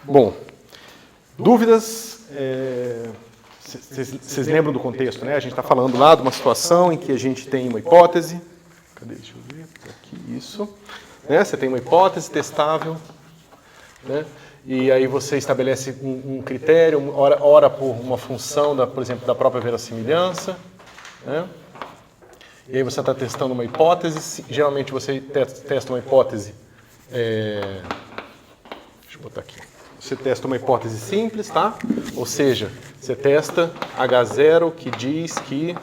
Bom, dúvidas? Vocês lembram do contexto, né? A gente está falando lá de uma situação em que a gente tem uma hipótese. Cadê? Deixa eu ver. Aqui, isso. Né? Você tem uma hipótese testável, né? E aí você estabelece um critério, ora por uma função, por exemplo, da própria verossimilhança, né? E aí você está testando uma hipótese. Geralmente você testa uma hipótese. Deixa eu botar aqui. Você testa uma hipótese simples, tá? Ou seja, você testa H0 que diz que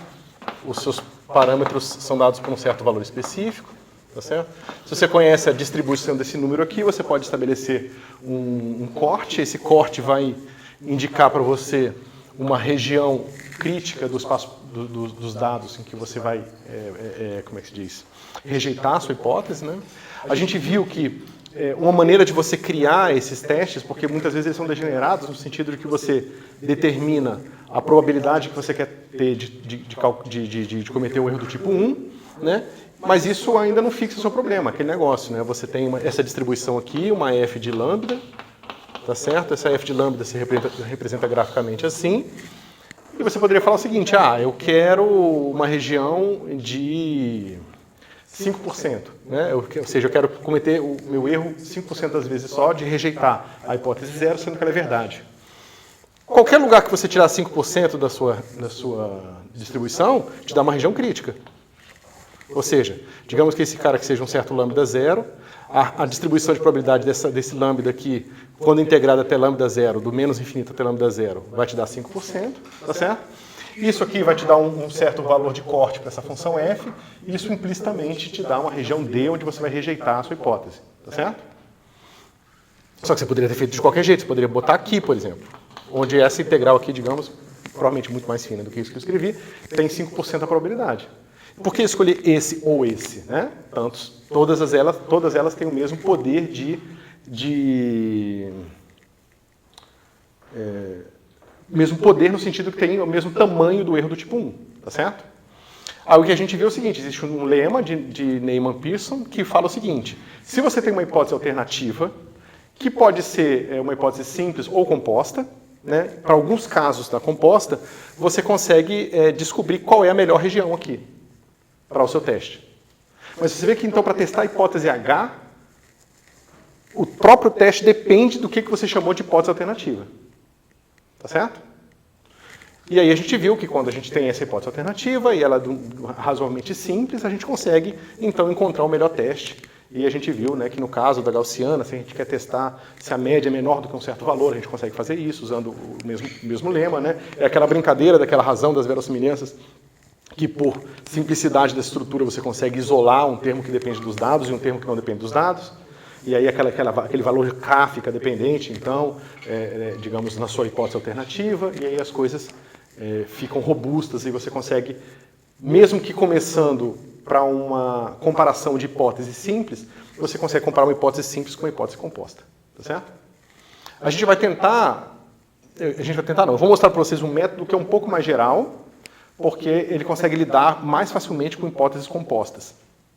os seus parâmetros são dados por um certo valor específico, tá certo? Se você conhece a distribuição desse número aqui, você pode estabelecer um corte. Esse corte vai indicar para você uma região crítica do espaço dos dados em que você vai, como é que se diz, rejeitar a sua hipótese, né? A gente viu que uma maneira de você criar esses testes, porque muitas vezes eles são degenerados no sentido de que você determina a probabilidade que você quer ter de cometer o erro do tipo 1, né? Mas isso ainda não fixa o seu problema, aquele negócio, né? Você tem essa distribuição aqui, uma f de lambda, tá certo? Essa f de lambda se representa graficamente assim. E você poderia falar o seguinte, eu quero uma região de 5%, né? Ou seja, eu quero cometer o meu erro 5% das vezes só de rejeitar a hipótese zero, sendo que ela é verdade. Qualquer lugar que você tirar 5% da sua distribuição, te dá uma região crítica. Ou seja, digamos que esse cara que seja um certo lambda zero, a distribuição de probabilidade desse lambda aqui, quando integrada até lambda zero, do menos infinito até lambda zero, vai te dar 5%, tá certo? Isso aqui vai te dar um certo valor de corte para essa função f, e isso implicitamente te dá uma região D onde você vai rejeitar a sua hipótese, tá certo? Só que você poderia ter feito de qualquer jeito, você poderia botar aqui, por exemplo, onde essa integral aqui, digamos, provavelmente muito mais fina do que isso que eu escrevi, tem 5% a probabilidade. Por que escolher esse ou esse, né? Todas elas têm o mesmo poder mesmo poder no sentido que tem o mesmo tamanho do erro do tipo 1, tá certo? Aí o que a gente vê é o seguinte, existe um lema de Neyman-Pearson que fala o seguinte, se você tem uma hipótese alternativa, que pode ser uma hipótese simples ou composta, né? Para alguns casos da composta, você consegue descobrir qual é a melhor região aqui para o seu teste. Mas você vê que então para testar a hipótese H, o próprio teste depende do que você chamou de hipótese alternativa. Tá certo? E aí a gente viu que quando a gente tem essa hipótese alternativa e ela é razoavelmente simples, a gente consegue então encontrar o melhor teste. E a gente viu, né, que no caso da gaussiana, se a gente quer testar se a média é menor do que um certo valor, a gente consegue fazer isso usando o mesmo lema, né? É aquela brincadeira daquela razão das verossimilhanças, que por simplicidade da estrutura você consegue isolar um termo que depende dos dados e um termo que não depende dos dados. E aí aquele valor K fica dependente, então, digamos, na sua hipótese alternativa, e aí as coisas ficam robustas e você consegue, mesmo que começando para uma comparação de hipóteses simples, você consegue comparar uma hipótese simples com uma hipótese composta. Tá certo? A gente vai tentar não, eu vou mostrar para vocês um método que é um pouco mais geral, porque ele consegue lidar mais facilmente com hipóteses compostas.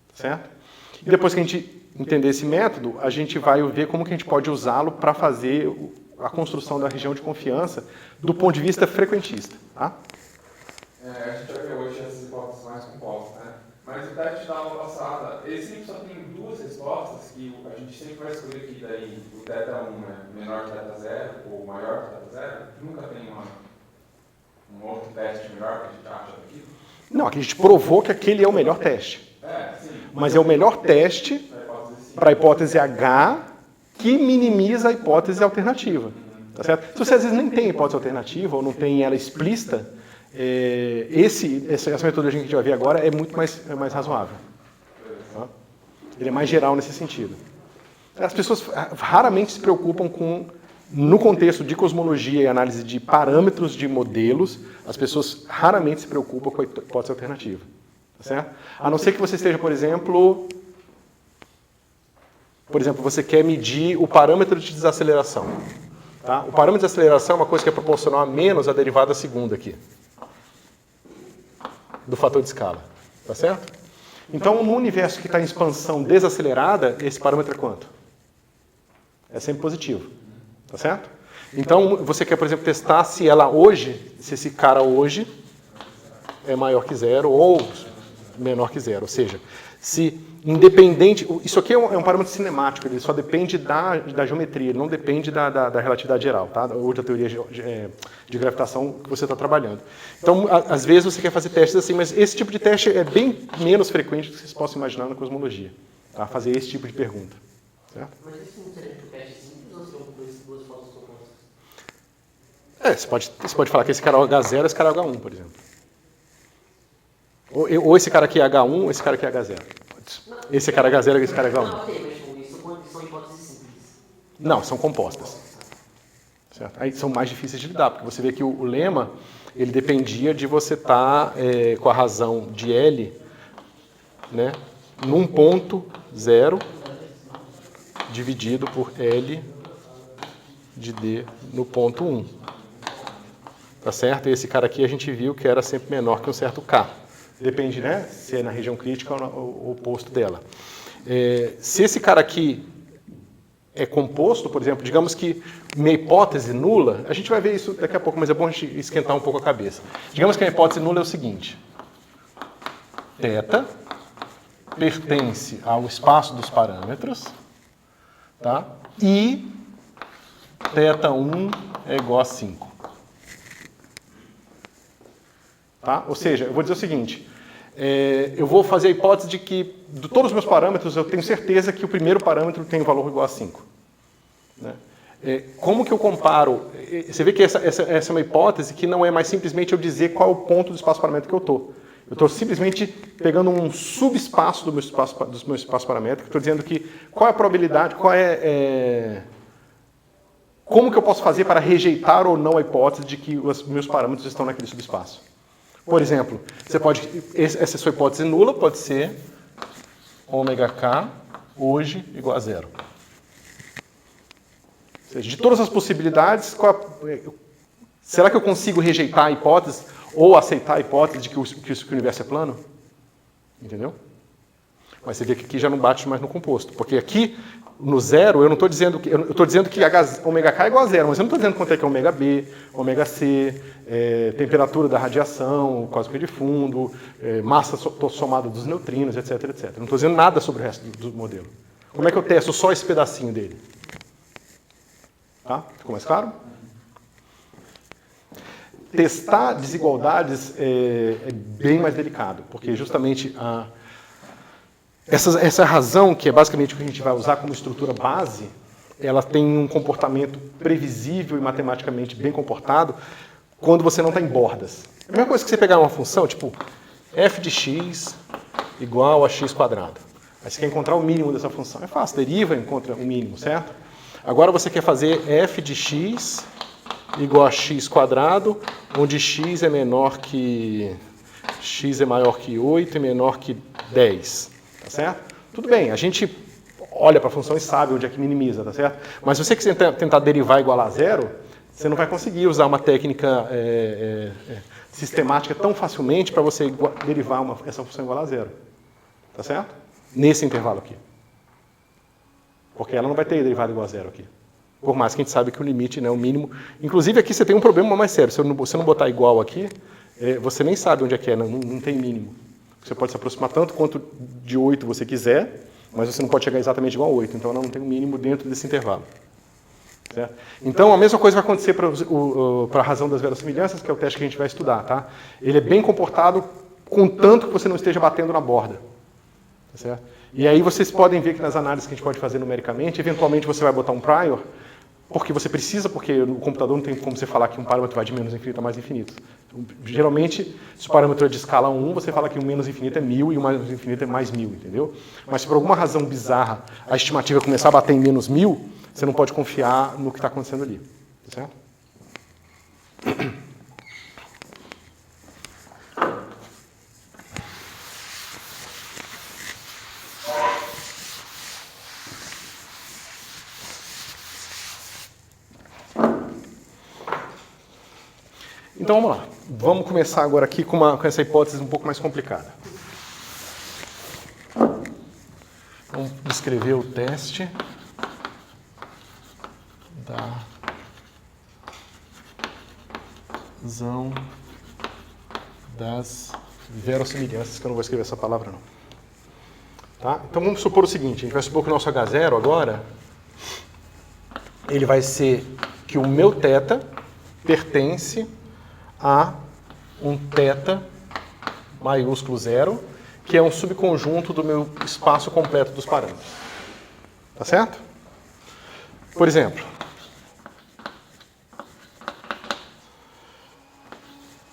Tá certo? E depois que a gente entender esse método, a gente vai ver como que a gente pode usá-lo para fazer a construção da região de confiança do ponto de vista frequentista. Tá? A gente vai ver hoje essas hipóteses mais compostas, né? Mas o teste da aula passada, ele sempre só tem duas respostas, que a gente sempre vai escolher que daí o θ1 é menor que θ0 ou maior que θ0, nunca tem um outro teste melhor que a gente acha daqui. Não, aqui a gente provou que aquele é o melhor teste. Sim. Mas é o melhor teste para a hipótese H que minimiza a hipótese alternativa. Tá certo? Se você às vezes nem tem hipótese alternativa ou não tem ela explícita, essa metodologia que a gente vai ver agora é muito mais razoável. Tá? Ele é mais geral nesse sentido. As pessoas raramente se preocupam no contexto de cosmologia e análise de parâmetros de modelos, as pessoas raramente se preocupam com a hipótese alternativa. Tá certo? A não ser que você esteja, por exemplo, você quer medir o parâmetro de desaceleração. Tá? O parâmetro de aceleração é uma coisa que é proporcional a menos a derivada segunda aqui, do fator de escala. Tá certo? Então, no universo que está em expansão desacelerada, esse parâmetro é quanto? É sempre positivo. Tá certo? Então, você quer, por exemplo, testar se ela hoje, se esse cara hoje é maior que zero ou menor que zero. Ou seja, se independente... Isso aqui é um parâmetro cinemático, ele só depende da geometria, ele não depende da relatividade geral, tá? Ou da teoria de gravitação que você está trabalhando. Então, às vezes você quer fazer testes assim, mas esse tipo de teste é bem menos frequente do que vocês possam imaginar na cosmologia. Tá? Fazer esse tipo de pergunta. Certo? Mas isso não seria um teste simples ou seriam duas fotos compostas? Você pode falar que esse cara é H0 e esse cara é H1, por exemplo. Ou esse cara aqui é H1, esse cara aqui é H0. Esse cara é H0 e esse cara é H1. Não, ok, mas isso são hipóteses simples. Não, são compostas. Certo? Aí são mais difíceis de lidar, porque você vê que o lema ele dependia de você estar com a razão de L, né, num ponto 0 dividido por L de D no ponto 1. Tá certo? E esse cara aqui a gente viu que era sempre menor que um certo K. Depende, né, se é na região crítica ou no oposto dela. Se esse cara aqui é composto, por exemplo, digamos que minha hipótese nula, a gente vai ver isso daqui a pouco, mas é bom a gente esquentar um pouco a cabeça. Digamos que a hipótese nula é o seguinte: θ pertence ao espaço dos parâmetros, tá? E θ1 é igual a 5. Tá? Ou seja, eu vou dizer o seguinte, eu vou fazer a hipótese de que, de todos os meus parâmetros, eu tenho certeza que o primeiro parâmetro tem um valor igual a 5. Né? Como que eu comparo? Você vê que essa é uma hipótese que não é mais simplesmente eu dizer qual é o ponto do espaço paramétrico que eu estou. Eu estou simplesmente pegando um subespaço do meu espaço paramétrico, estou dizendo que qual é a probabilidade, como que eu posso fazer para rejeitar ou não a hipótese de que os meus parâmetros estão naquele subespaço. Por exemplo, essa sua hipótese nula pode ser ômega-k hoje igual a 0. Ou seja, de todas as possibilidades, será que eu consigo rejeitar a hipótese ou aceitar a hipótese de que o universo é plano? Entendeu? Mas você vê que aqui já não bate mais no composto, porque aqui no zero eu não estou dizendo que eu estou dizendo que ômega-k é igual a 0, mas eu não estou dizendo quanto é que é ômega-b, ômega-c, temperatura da radiação, cósmica de fundo, massa somada dos neutrinos, etc, etc. Eu não estou dizendo nada sobre o resto do modelo. Como é que eu testo só esse pedacinho dele? Tá? Ficou mais claro? Testar desigualdades é bem mais delicado, porque justamente essa razão, que é basicamente o que a gente vai usar como estrutura base, ela tem um comportamento previsível e matematicamente bem comportado quando você não está em bordas. É a mesma coisa que você pegar uma função, tipo f de x igual a x quadrado. Aí você quer encontrar o mínimo dessa função. É fácil, deriva, encontra o mínimo, certo? Agora você quer fazer f de x igual a x quadrado, onde x é menor que... x é maior que 8 e menor que 10. Tá certo? Tudo bem, a gente olha para a função e sabe onde é que minimiza, tá certo? Mas se você quiser tentar derivar igual a 0, você não vai conseguir usar uma técnica sistemática tão facilmente para você derivar essa função igual a 0. Tá certo? Nesse intervalo aqui. Porque ela não vai ter derivada igual a 0 aqui. Por mais que a gente sabe que o limite, né, o mínimo... Inclusive aqui você tem um problema mais sério. Se você não botar igual aqui, você nem sabe onde é que é, não tem mínimo. Você pode se aproximar tanto quanto de 8 você quiser, mas você não pode chegar exatamente igual a 8. Então ela não tem um mínimo dentro desse intervalo. Certo? Então a mesma coisa vai acontecer para a razão das verossimilhanças, que é o teste que a gente vai estudar. Tá? Ele é bem comportado, contanto que você não esteja batendo na borda. Tá certo? E aí vocês podem ver que nas análises que a gente pode fazer numericamente, eventualmente você vai botar um prior, porque você precisa, porque no computador não tem como você falar que um parâmetro vai de menos infinito a mais infinito. Então, geralmente, se o parâmetro é de escala 1, você fala que o menos infinito é 1000 e o mais infinito é mais 1000, entendeu? Mas se por alguma razão bizarra a estimativa começar a bater em menos 1000, você não pode confiar no que está acontecendo ali. Tá certo? Então vamos lá. Vamos começar agora aqui com essa hipótese um pouco mais complicada. Vamos descrever o teste da razão das verossimilhanças, que eu não vou escrever essa palavra não. Tá? Então vamos supor o seguinte, a gente vai supor que o nosso H0 agora, ele vai ser que o meu θ pertence a um θ maiúsculo 0, que é um subconjunto do meu espaço completo dos parâmetros. Tá certo? Por exemplo,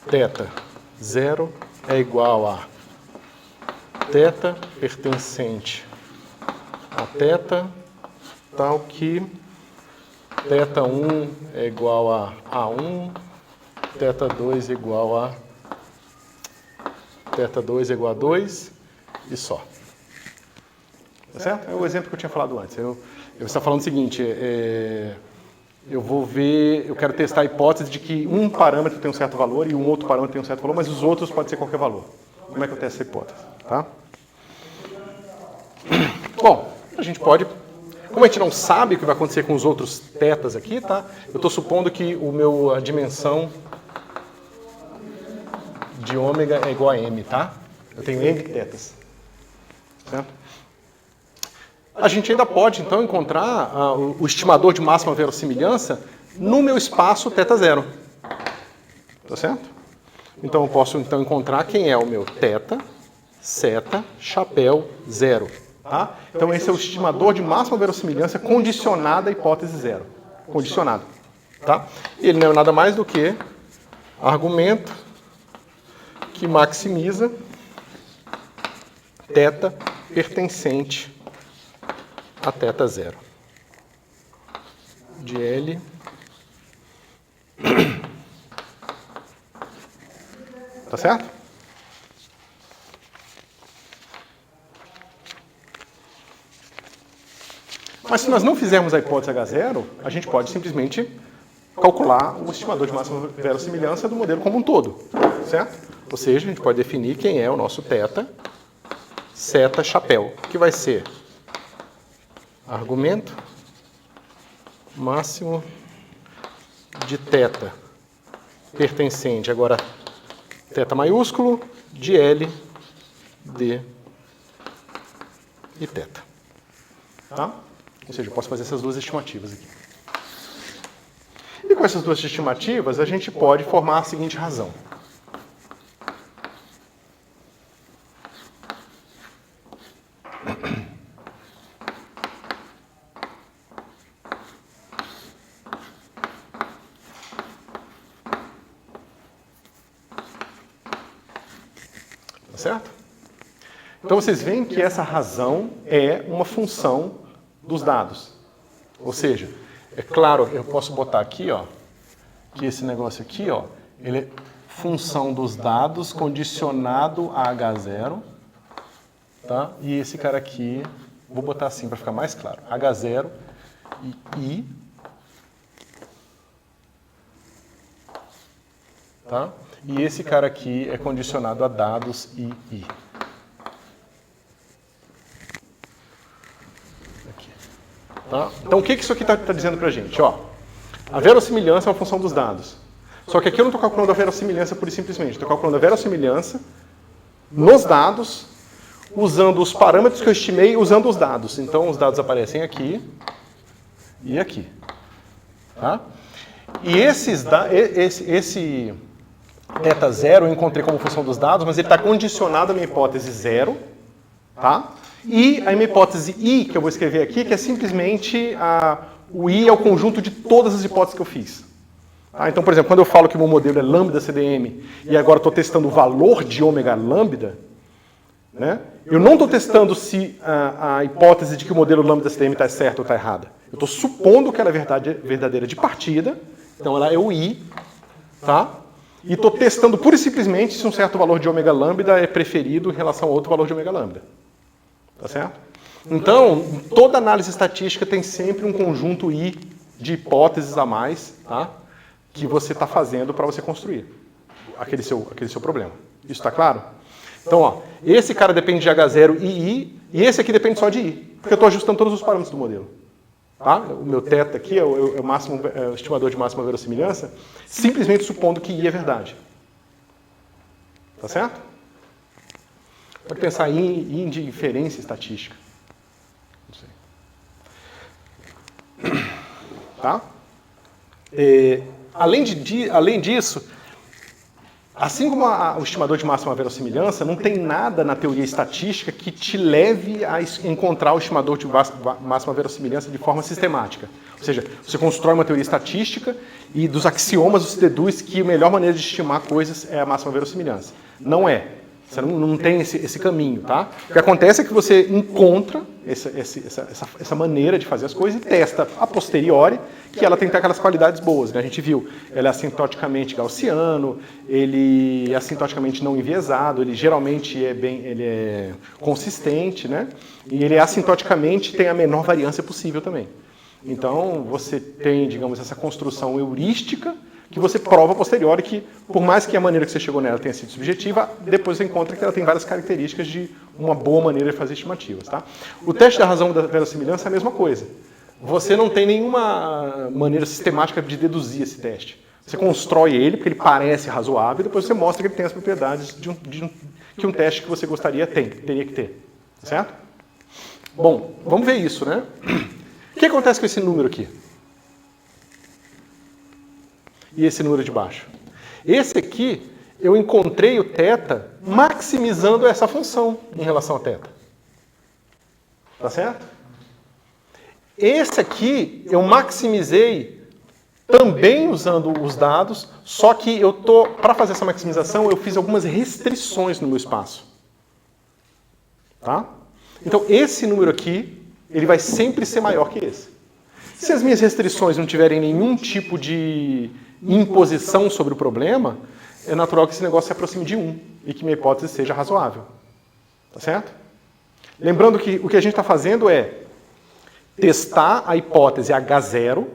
θ0 é igual a θ pertencente a θ, tal que θ1 é igual a A1, θ2 é igual a θ2 é igual a 2 e só. Tá certo? É o exemplo que eu tinha falado antes. Eu estava falando o seguinte, eu quero testar a hipótese de que um parâmetro tem um certo valor e um outro parâmetro tem um certo valor, mas os outros podem ser qualquer valor. Como é que eu testo essa hipótese? Tá? Bom, a gente pode... Como a gente não sabe o que vai acontecer com os outros tetas aqui, tá? Eu estou supondo que a dimensão de ômega é igual a m, tá? Eu tenho n tetas. Certo? A gente ainda pode, então, encontrar o estimador de máxima verossimilhança no meu espaço θ0. Tá certo? Então, eu posso então encontrar quem é o meu θ, seta, chapéu, 0. Tá? Então, esse é o estimador de máxima verossimilhança condicionado à hipótese 0. Condicionado. Tá? Ele não é nada mais do que argumento que maximiza θ pertencente a θ0. De L tá certo? Mas se nós não fizermos a hipótese H0, a gente pode simplesmente calcular o estimador de máxima verossimilhança do modelo como um todo, certo? Ou seja, a gente pode definir quem é o nosso θ, seta, chapéu, que vai ser argumento máximo de θ pertencente, agora θ maiúsculo, de L, D e θ. Tá? Ou seja, eu posso fazer essas duas estimativas aqui. E com essas duas estimativas, a gente pode formar a seguinte razão. Certo? Então vocês veem que essa razão é uma função dos dados. Ou seja, é claro, eu posso botar aqui, ó, que esse negócio aqui, ó, ele é função dos dados condicionado a H0, tá? E esse cara aqui, vou botar assim para ficar mais claro, H0 e I, tá? E esse cara aqui é condicionado a dados e I. Aqui. Tá? Então, o que isso aqui está dizendo para a gente? Ó, a verossimilhança é uma função dos dados. Só que aqui eu não estou calculando a verossimilhança pura e simplesmente. Estou calculando a verossimilhança nos dados, usando os parâmetros que eu estimei, usando os dados. Então, os dados aparecem aqui e aqui. Tá? E esse θ0 eu encontrei como função dos dados, mas ele está condicionado à minha hipótese 0, tá? E a minha hipótese I, que eu vou escrever aqui, que é simplesmente o I é o conjunto de todas as hipóteses que eu fiz. Tá? Então, por exemplo, quando eu falo que o meu modelo é lambda CDM e agora estou testando o valor de ômega lambda, né? Eu não estou testando se a hipótese de que o modelo lambda CDM está certa ou está errada. Eu estou supondo que ela é verdadeira de partida, então ela é o I, tá? E estou testando pura e simplesmente se um certo valor de ômega lambda é preferido em relação a outro valor de ômega lambda. Tá certo? Então, toda análise estatística tem sempre um conjunto I de hipóteses a mais, tá? Que você está fazendo para você construir aquele seu problema. Isso está claro? Então, ó, esse cara depende de H0 e I, e esse aqui depende só de I, porque eu estou ajustando todos os parâmetros do modelo. tá? O meu θ aqui é o estimador de máxima verossimilhança, simplesmente supondo que I é verdade. Tá certo? Pode pensar em inferência estatística. Não sei. Tá? Além disso, assim como o estimador de máxima verossimilhança, não tem nada na teoria estatística que te leve a encontrar o estimador de máxima verossimilhança de forma sistemática. Ou seja, você constrói uma teoria estatística e dos axiomas você deduz que a melhor maneira de estimar coisas é a máxima verossimilhança. Não é. Você não tem esse caminho, tá? O que acontece é que você encontra essa maneira de fazer as coisas e testa a posteriori que ela tem que ter aquelas qualidades boas, né? A gente viu, ele é assintoticamente gaussiano, ele é assintoticamente não enviesado, ele geralmente ele é consistente, né? E ele assintoticamente tem a menor variância possível também. Então, você tem, digamos, essa construção heurística que você prova a posteriori que, por mais que a maneira que você chegou nela tenha sido subjetiva, depois você encontra que ela tem várias características de uma boa maneira de fazer estimativas. Tá? O teste da razão da verossimilhança é a mesma coisa. Você não tem nenhuma maneira sistemática de deduzir esse teste. Você constrói ele, porque ele parece razoável, e depois você mostra que ele tem as propriedades que um teste que você gostaria teria que ter. Tá certo? Bom, vamos ver isso, né? O que acontece com esse número aqui? E esse número de baixo? Esse aqui, eu encontrei o θ maximizando essa função em relação a θ. Tá certo? Esse aqui, eu maximizei também usando os dados, só que para fazer essa maximização, eu fiz algumas restrições no meu espaço. Tá? Então, esse número aqui, ele vai sempre ser maior que esse. Se as minhas restrições não tiverem nenhum tipo de imposição sobre o problema, é natural que esse negócio se aproxime de 1 e que minha hipótese seja razoável. Tá certo? Lembrando que o que a gente está fazendo é testar a hipótese H0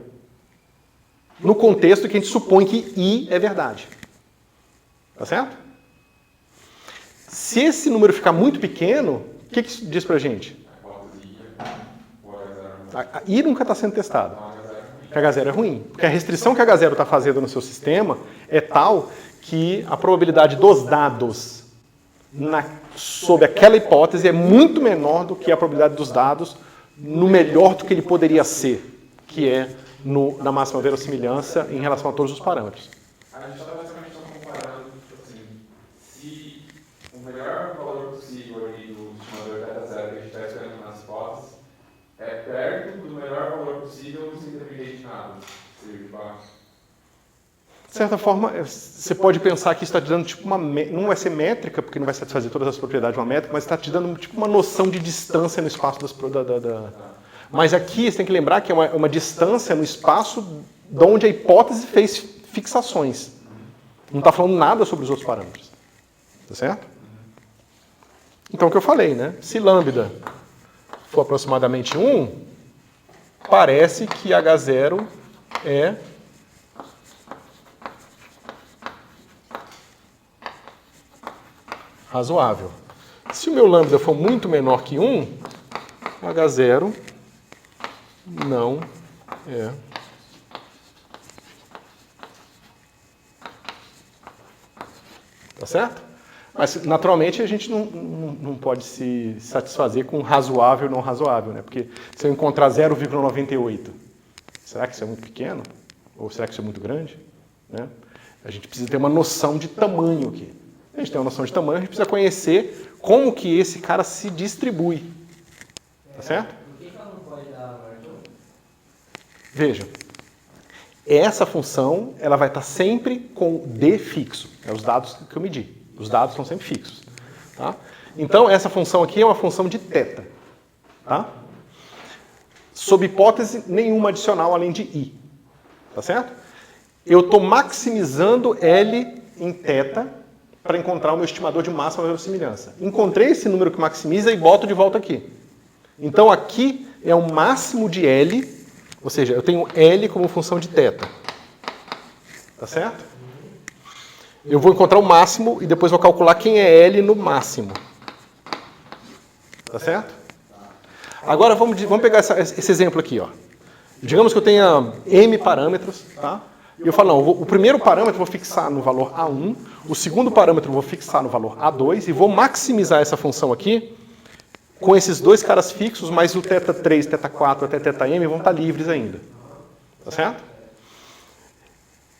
no contexto que a gente supõe que I é verdade. Tá certo? Se esse número ficar muito pequeno, o que isso diz pra gente? A I nunca está sendo testado. Que H0 é ruim. Porque a restrição que H0 está fazendo no seu sistema é tal que a probabilidade dos dados sob aquela hipótese é muito menor do que a probabilidade dos dados no melhor do que ele poderia ser, que é na máxima verossimilhança em relação a todos os parâmetros. A gente está basicamente comparando, assim, se o melhor valor possível ali do estimador θ0 que a gente está esperando nas hipóteses é perto do melhor valor possível sem depender de nada. Seria de baixo. De certa forma, você pode pensar que isso está te dando tipo não vai ser métrica, porque não vai satisfazer todas as propriedades de uma métrica, mas está te dando tipo uma noção de distância no espaço Mas aqui você tem que lembrar que é uma distância no espaço de onde a hipótese fez fixações. Não está falando nada sobre os outros parâmetros. Tá certo? Então, o que eu falei, né? Se lambda for aproximadamente 1, parece que H0 é razoável. Se o meu lambda for muito menor que 1, H0 não é tá certo? Mas, naturalmente, a gente não pode se satisfazer com razoável ou não razoável, né? Porque se eu encontrar 0,98, será que isso é muito pequeno? Ou será que isso é muito grande? Né? A gente precisa ter uma noção de tamanho aqui. A gente tem uma noção de tamanho, a gente precisa conhecer como que esse cara se distribui. Tá certo? Por que ela não pode dar margem? Veja, essa função ela vai estar sempre com D fixo. É os dados que eu medi. Os dados são sempre fixos. Tá? Então, essa função aqui é uma função de θ. Tá? Sob hipótese nenhuma adicional além de I. Tá certo? Eu estou maximizando L em θ para encontrar o meu estimador de máxima verossimilhança. Encontrei esse número que maximiza e boto de volta aqui. Então, aqui é o máximo de L, ou seja, eu tenho L como função de θ. Tá certo? Eu vou encontrar o máximo e depois vou calcular quem é L no máximo. Tá certo? Agora vamos pegar esse exemplo aqui. Ó. Digamos que eu tenha M parâmetros, tá? E eu falo, não, o primeiro parâmetro eu vou fixar no valor A1, o segundo parâmetro eu vou fixar no valor A2 e vou maximizar essa função aqui com esses dois caras fixos, mas o θ3, θ4 até θm vão estar livres ainda. Tá certo?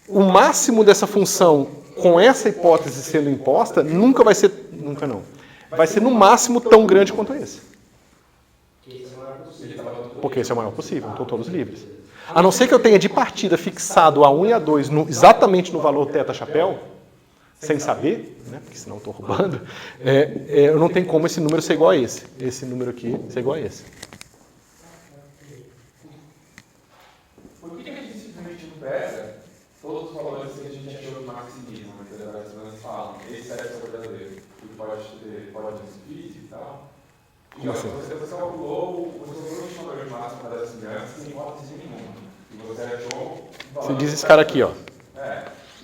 O máximo dessa função com essa hipótese sendo imposta nunca vai ser, nunca não, vai ser no máximo tão grande quanto esse. Porque esse é o maior possível, estão todos livres. A não ser que eu tenha de partida fixado A1 e A2 exatamente no valor θ chapéu, sem saber, né, porque senão estou roubando, eu não tenho como esse número ser igual a esse. Esse número aqui ser igual a esse. Por que a gente simplesmente não pega todos os valores que a gente achou que maximizam, mas as pessoas falam, esse é o verdadeiro, que pode ter física e tal? Como assim? Você calculou o estimador de máximo para das semelhanças sem hipótese nenhuma. E você achou... Você diz esse cara aqui, ó.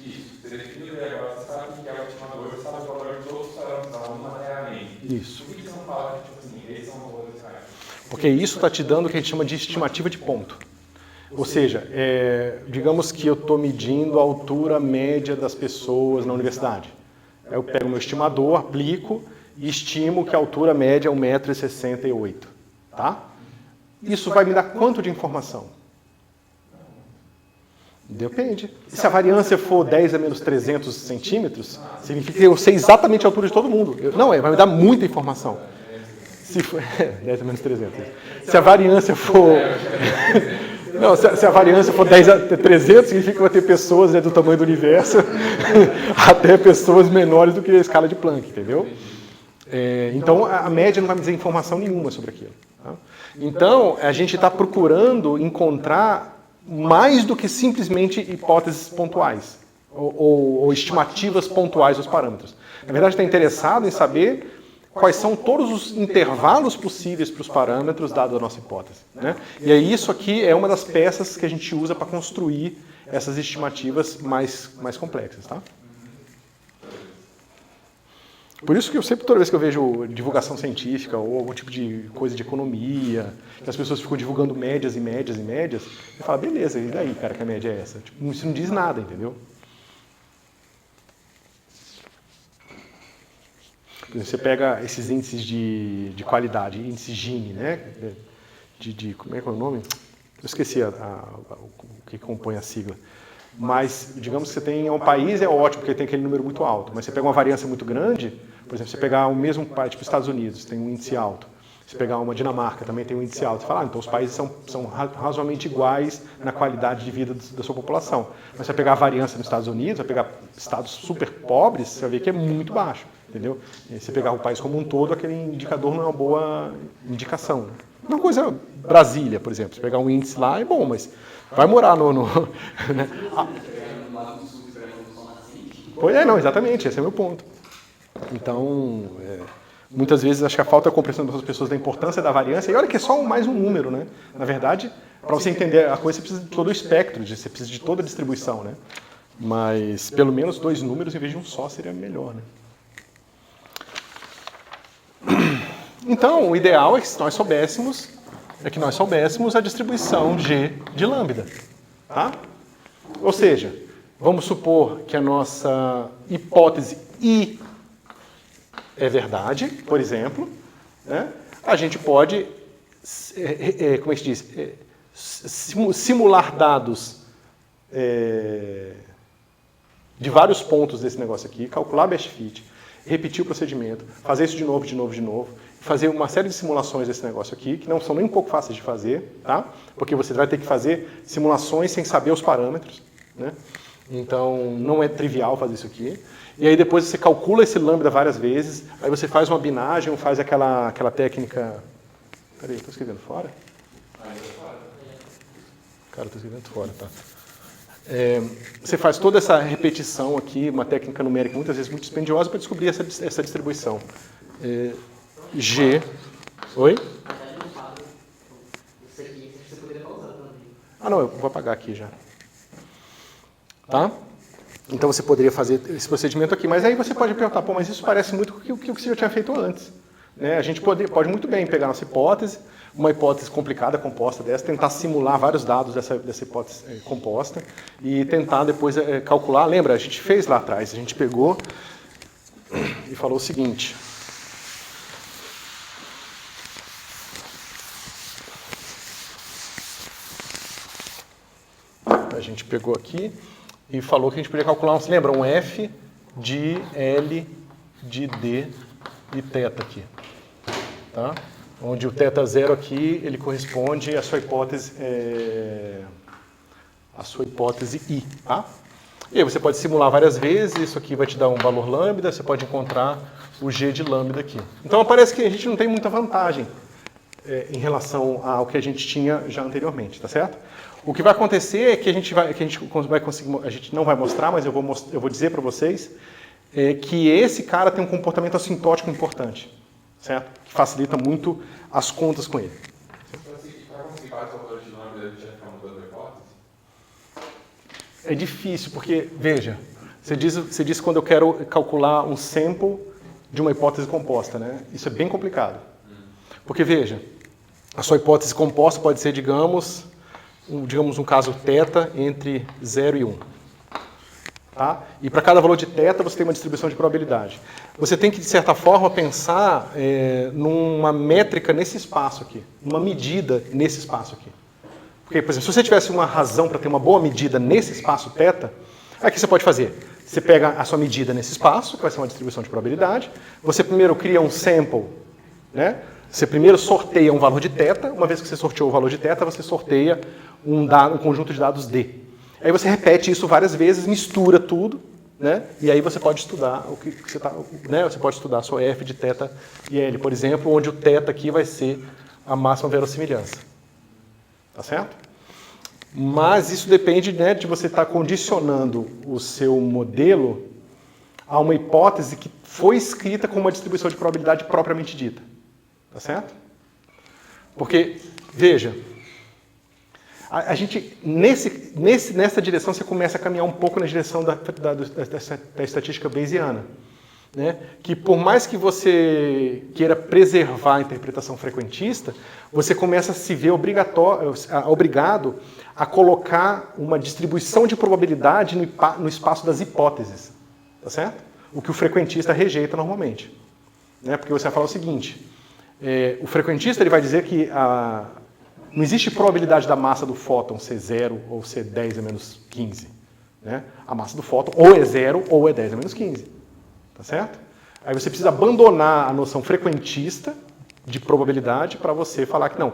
Isso. Você definiu e agora você sabe o que é o estimador, você sabe o valor de todos os parâmetros da maneiramente. Isso. Por que você não fala que, tipo assim, esses são os valores reais? Porque isso está te dando o que a gente chama de estimativa de ponto. Ou seja, digamos que eu estou medindo a altura média das pessoas na universidade. Aí eu pego o meu estimador, aplico e estimo que a altura média é 1,68 m. Tá? Isso vai me dar quanto de informação? Depende. Se a variância for 10 a menos 300 centímetros, significa que eu sei exatamente a altura de todo mundo. Vai me dar muita informação. Se for 10 a menos 300. Se a variância for... Não, se a variância for 10 a 300, significa que vai ter pessoas do tamanho do universo, até pessoas menores do que a escala de Planck, entendeu? Então, a média não vai me dizer informação nenhuma sobre aquilo. Tá? Então, a gente está procurando encontrar mais do que simplesmente hipóteses pontuais, ou estimativas pontuais dos parâmetros. Na verdade, está interessado em saber quais são todos os intervalos possíveis para os parâmetros, dado a nossa hipótese. Né? E aí isso aqui é uma das peças que a gente usa para construir essas estimativas mais complexas. Tá? Por isso que eu sempre, toda vez que eu vejo divulgação científica ou algum tipo de coisa de economia, que as pessoas ficam divulgando médias e médias e médias, eu falo, beleza, e daí, cara, que a média é essa? Tipo, isso não diz nada, entendeu? Você pega esses índices de qualidade, índice Gini, né? Como é que é o nome? Eu esqueci o que compõe a sigla. Mas, digamos que você tem um país, é ótimo, porque tem aquele número muito alto. Mas você pega uma variância muito grande, por exemplo, você pegar o mesmo país, tipo Estados Unidos, tem um índice alto. Você pegar uma Dinamarca, também tem um índice alto. Você fala, então os países são razoavelmente iguais na qualidade de vida da sua população. Mas você pegar a variância nos Estados Unidos, vai pegar estados super pobres, você vai ver que é muito baixo. Entendeu? E se pegar o país como um todo, aquele indicador não é uma boa indicação. Uma coisa, Brasília, por exemplo, se pegar um índice lá é bom, mas vai morar né? Não, exatamente, esse é o meu ponto. Então, muitas vezes acho que a falta de compreensão das pessoas da importância da variância, e olha que é só mais um número, né? Na verdade, para você entender a coisa, você precisa de todo o espectro, você precisa de toda a distribuição, né? Mas pelo menos 2 números em vez de um só seria melhor, né? Então, o ideal é que nós soubéssemos a distribuição G de lambda. Tá? Ou seja, vamos supor que a nossa hipótese I é verdade, por exemplo. Né? A gente pode, como é que se diz? Simular dados de vários pontos desse negócio aqui, calcular best fit, repetir o procedimento, fazer isso de novo, fazer uma série de simulações desse negócio aqui, que não são nem um pouco fáceis de fazer, tá? Porque você vai ter que fazer simulações sem saber os parâmetros, né? Então, não é trivial fazer isso aqui. E aí depois você calcula esse lambda várias vezes, aí você faz uma binagem, faz aquela técnica... Peraí, eu estou escrevendo fora? Cara, eu estou escrevendo fora, tá? Você faz toda essa repetição aqui, uma técnica numérica muitas vezes muito dispendiosa para descobrir essa distribuição. G. Oi? Não, eu vou apagar aqui já. Tá? Então você poderia fazer esse procedimento aqui, mas aí você pode perguntar, mas isso parece muito com o que você já tinha feito antes. Né? A gente pode muito bem pegar nossa hipótese, uma hipótese complicada, composta dessa, tentar simular vários dados dessa hipótese composta e tentar depois calcular. Lembra, a gente fez lá atrás, a gente pegou e falou o seguinte. A gente pegou aqui e falou que a gente podia calcular, lembra, um F de L de D e θ aqui. Tá? Onde o θ0 aqui, ele corresponde à sua hipótese I. Tá? E aí você pode simular várias vezes, isso aqui vai te dar um valor lambda, você pode encontrar o G de lambda aqui. Então parece que a gente não tem muita vantagem em relação ao que a gente tinha já anteriormente, tá certo? O que vai acontecer é que a gente não vai mostrar, mas eu vou dizer para vocês que esse cara tem um comportamento assintótico importante, certo? Que facilita muito as contas com ele. Para conseguir vários valores de lambda, a gente vai ficar mudando a hipótese? É difícil, porque, veja, você diz quando eu quero calcular um sample de uma hipótese composta, né? Isso é bem complicado. Porque, veja, a sua hipótese composta pode ser, digamos um caso θ entre 0 e 1. Tá? E para cada valor de θ você tem uma distribuição de probabilidade. Você tem que, de certa forma, pensar numa métrica nesse espaço aqui, numa medida nesse espaço aqui. Porque, por exemplo, se você tivesse uma razão para ter uma boa medida nesse espaço θ, o que você pode fazer? Você pega a sua medida nesse espaço, que vai ser uma distribuição de probabilidade, você primeiro cria um sample, né? Você primeiro sorteia um valor de θ, uma vez que você sorteou o valor de θ, você sorteia um conjunto de dados D. Aí você repete isso várias vezes, mistura tudo, né? E aí você pode estudar o que você está, né? Você pode estudar a sua F de θ e L, por exemplo, onde o θ aqui vai ser a máxima verossimilhança. Tá certo? Mas isso depende, né, de você estar condicionando o seu modelo a uma hipótese que foi escrita com uma distribuição de probabilidade propriamente dita. Tá certo? Porque, veja, a gente, nessa direção, você começa a caminhar um pouco na direção da estatística bayesiana. Né? Que por mais que você queira preservar a interpretação frequentista, você começa a se ver obrigado a colocar uma distribuição de probabilidade no espaço das hipóteses. Tá certo? O que o frequentista rejeita normalmente. Né? Porque você vai falar o seguinte... o frequentista ele vai dizer que não existe probabilidade da massa do fóton ser 0 ou ser 10 a menos 15. Né? A massa do fóton ou é 0 ou é 10 a menos 15. Tá certo? Aí você precisa abandonar a noção frequentista de probabilidade para você falar que não,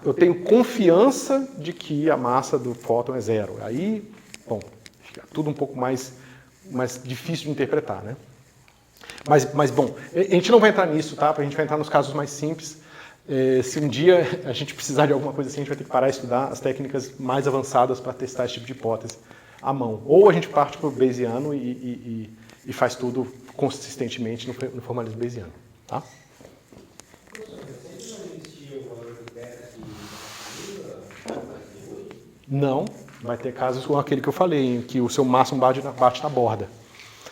eu tenho confiança de que a massa do fóton é 0. Aí, bom, fica tudo um pouco mais difícil de interpretar, né? Mas, bom, a gente não vai entrar nisso, tá? A gente vai entrar nos casos mais simples. Se um dia a gente precisar de alguma coisa assim, a gente vai ter que parar e estudar as técnicas mais avançadas para testar esse tipo de hipótese à mão. Ou a gente parte para o bayesiano e faz tudo consistentemente no formalismo bayesiano, tá? Não, vai ter casos como aquele que eu falei, em que o seu máximo bate na borda.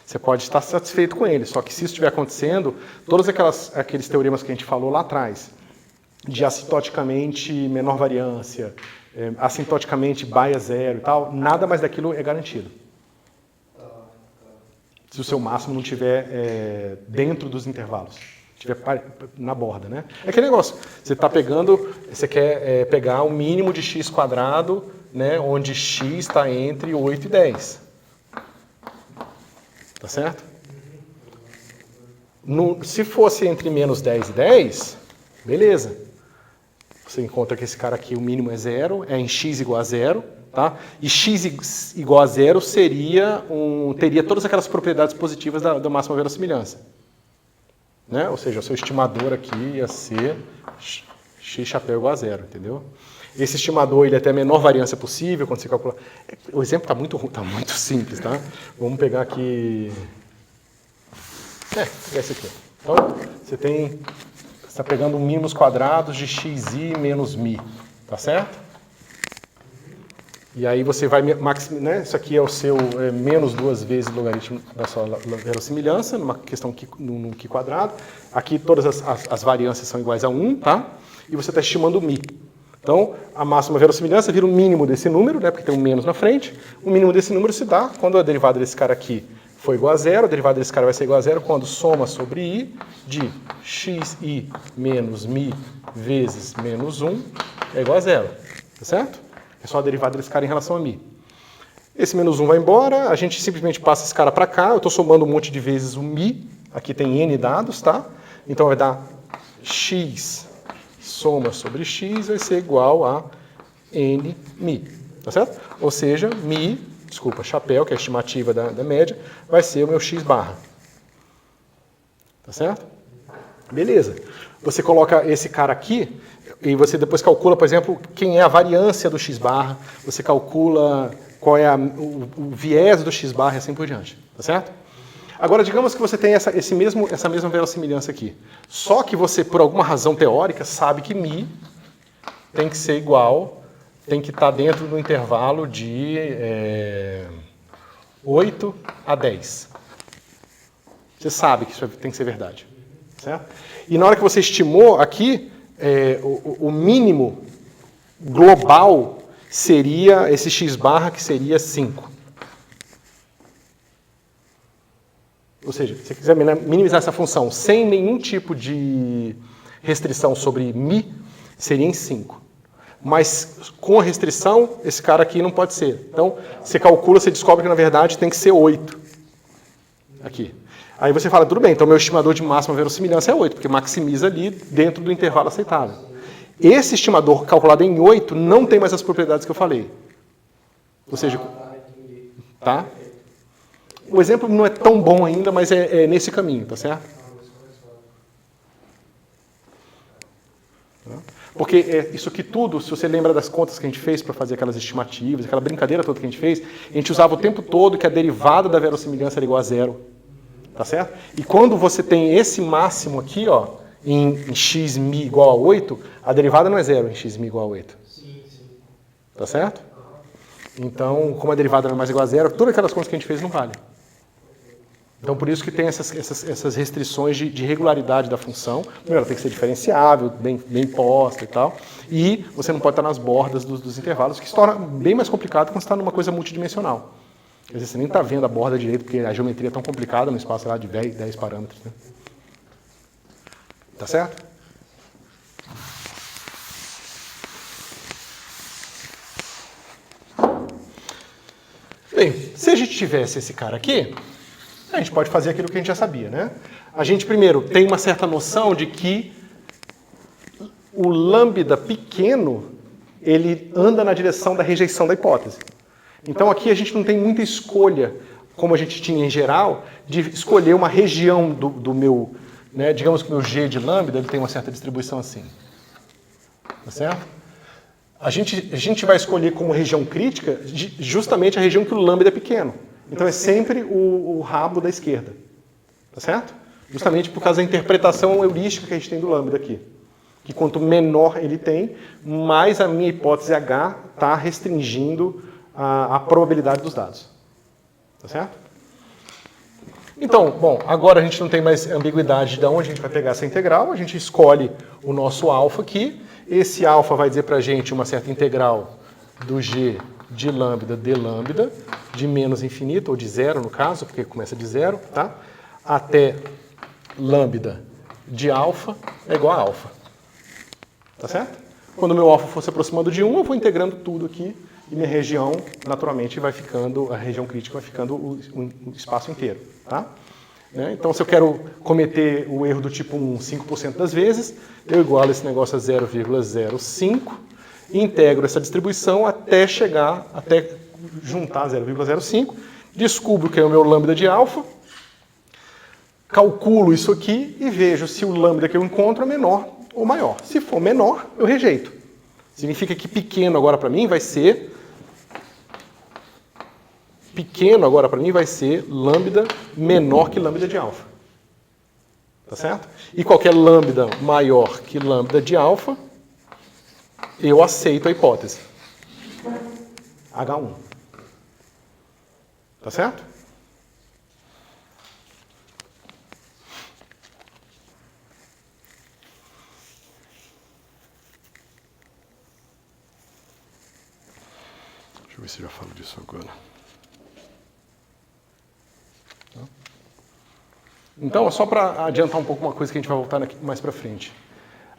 Você pode estar satisfeito com ele, só que se isso estiver acontecendo, todos aqueles teoremas que a gente falou lá atrás, de assintoticamente menor variância, assintoticamente baia zero e tal, nada mais daquilo é garantido. Se o seu máximo não estiver dentro dos intervalos, estiver na borda, né? É aquele negócio, você quer pegar o mínimo de x quadrado, né, onde x está entre 8 e 10. Tá certo? Se fosse entre menos 10 e 10, beleza. Você encontra que esse cara aqui, o mínimo é 0, é em x igual a 0, tá? E x igual a 0 teria todas aquelas propriedades positivas da máxima verossimilhança. Né? Ou seja, o seu estimador aqui ia ser x chapéu igual a 0, entendeu? Esse estimador ele é até a menor variância possível quando você calcula. O exemplo está muito simples, tá? Vamos pegar aqui. Pegar esse aqui. Então, você está pegando mínimos quadrados de xi menos mi, tá certo? E aí você vai maximizar, né? Isso aqui é o seu menos 2 vezes o logaritmo da sua verossimilhança, numa questão no Q quadrado. Aqui todas as variâncias são iguais a 1, tá? e você está estimando μ. Então, a máxima verossimilhança vira o mínimo desse número, né, porque tem um menos na frente. O mínimo desse número se dá quando a derivada desse cara aqui for igual a zero, a derivada desse cara vai ser igual a zero quando soma sobre i de xi menos μ vezes menos 1 é igual a zero. Tá certo? É só a derivada desse cara em relação a μ. Esse menos 1 vai embora, a gente simplesmente passa esse cara para cá, eu estou somando um monte de vezes o μ, aqui tem n dados, tá? Então vai dar x soma sobre x vai ser igual a n μ, tá certo? Ou seja, μ, desculpa, chapéu, que é a estimativa da média, vai ser o meu x barra. Tá certo? Beleza. Você coloca esse cara aqui e você depois calcula, por exemplo, quem é a variância do x barra, você calcula qual é o viés do x barra e assim por diante, tá certo? Agora, digamos que você tem essa mesma verossimilhança aqui. Só que você, por alguma razão teórica, sabe que μ tem que ser igual, tem que estar dentro do intervalo de 8 a 10. Você sabe que isso tem que ser verdade, certo? E na hora que você estimou aqui, o mínimo global seria esse x barra, que seria 5. Ou seja, se você quiser minimizar essa função sem nenhum tipo de restrição sobre μ, seria em 5. Mas com a restrição, esse cara aqui não pode ser. Então, você calcula, você descobre que na verdade tem que ser 8. Aqui. Aí você fala, tudo bem, então meu estimador de máxima verossimilhança é 8, porque maximiza ali dentro do intervalo aceitável. Esse estimador calculado em 8 não tem mais as propriedades que eu falei. Ou seja, tá? O exemplo não é tão bom ainda, mas é nesse caminho, tá certo? Porque isso aqui tudo, se você lembra das contas que a gente fez para fazer aquelas estimativas, aquela brincadeira toda que a gente fez, a gente usava o tempo todo que a derivada da verossimilhança era igual a zero. Tá certo? E quando você tem esse máximo aqui, ó, em x μ igual a 8, a derivada não é zero em x μ igual a 8. Sim, sim. Tá certo? Então, como a derivada não é mais igual a zero, todas aquelas contas que a gente fez não valem. Então, por isso que tem essas restrições de regularidade da função. Primeiro, ela tem que ser diferenciável, bem posta e tal. E você não pode estar nas bordas dos intervalos, que se torna bem mais complicado quando você está numa coisa multidimensional. Quer dizer, você nem está vendo a borda direito, porque a geometria é tão complicada no espaço lá de 10 parâmetros. Né? Tá certo? Bem, se a gente tivesse esse cara aqui, a gente pode fazer aquilo que a gente já sabia, né? A gente, primeiro, tem uma certa noção de que o lambda pequeno, ele anda na direção da rejeição da hipótese. Então, aqui a gente não tem muita escolha, como a gente tinha em geral, de escolher uma região do meu, né? Digamos que o meu G de lambda ele tem uma certa distribuição assim. Tá certo? A gente vai escolher como região crítica justamente a região que o lambda é pequeno. Então, é sempre o rabo da esquerda. Tá certo? Justamente por causa da interpretação heurística que a gente tem do lambda aqui. Que quanto menor ele tem, mais a minha hipótese H está restringindo a probabilidade dos dados. Tá certo? Então, bom, agora a gente não tem mais ambiguidade de onde a gente vai pegar essa integral, a gente escolhe o nosso alfa aqui, esse alfa vai dizer para a gente uma certa integral do g de lambda d lambda, de menos infinito, ou de zero no caso, porque começa de zero, tá? Até lambda de alfa é igual a alfa. Tá certo? Quando o meu alfa for se aproximando de 1, eu vou integrando tudo aqui, e minha região, naturalmente, vai ficando, a região crítica vai ficando o espaço inteiro. Tá? Então, se eu quero cometer o erro do tipo 1 5% das vezes, eu igualo esse negócio a 0,05 e integro essa distribuição até juntar 0,05, descubro que é o meu lambda de alfa, calculo isso aqui e vejo se o lambda que eu encontro é menor ou maior. Se for menor, eu rejeito. Significa que pequeno agora para mim vai ser lambda menor que lambda de alfa. Tá certo? E qualquer lambda maior que lambda de alfa, eu aceito a hipótese. H1. Tá certo? ver se eu já falo disso agora. Então, só para adiantar um pouco uma coisa que a gente vai voltar mais para frente.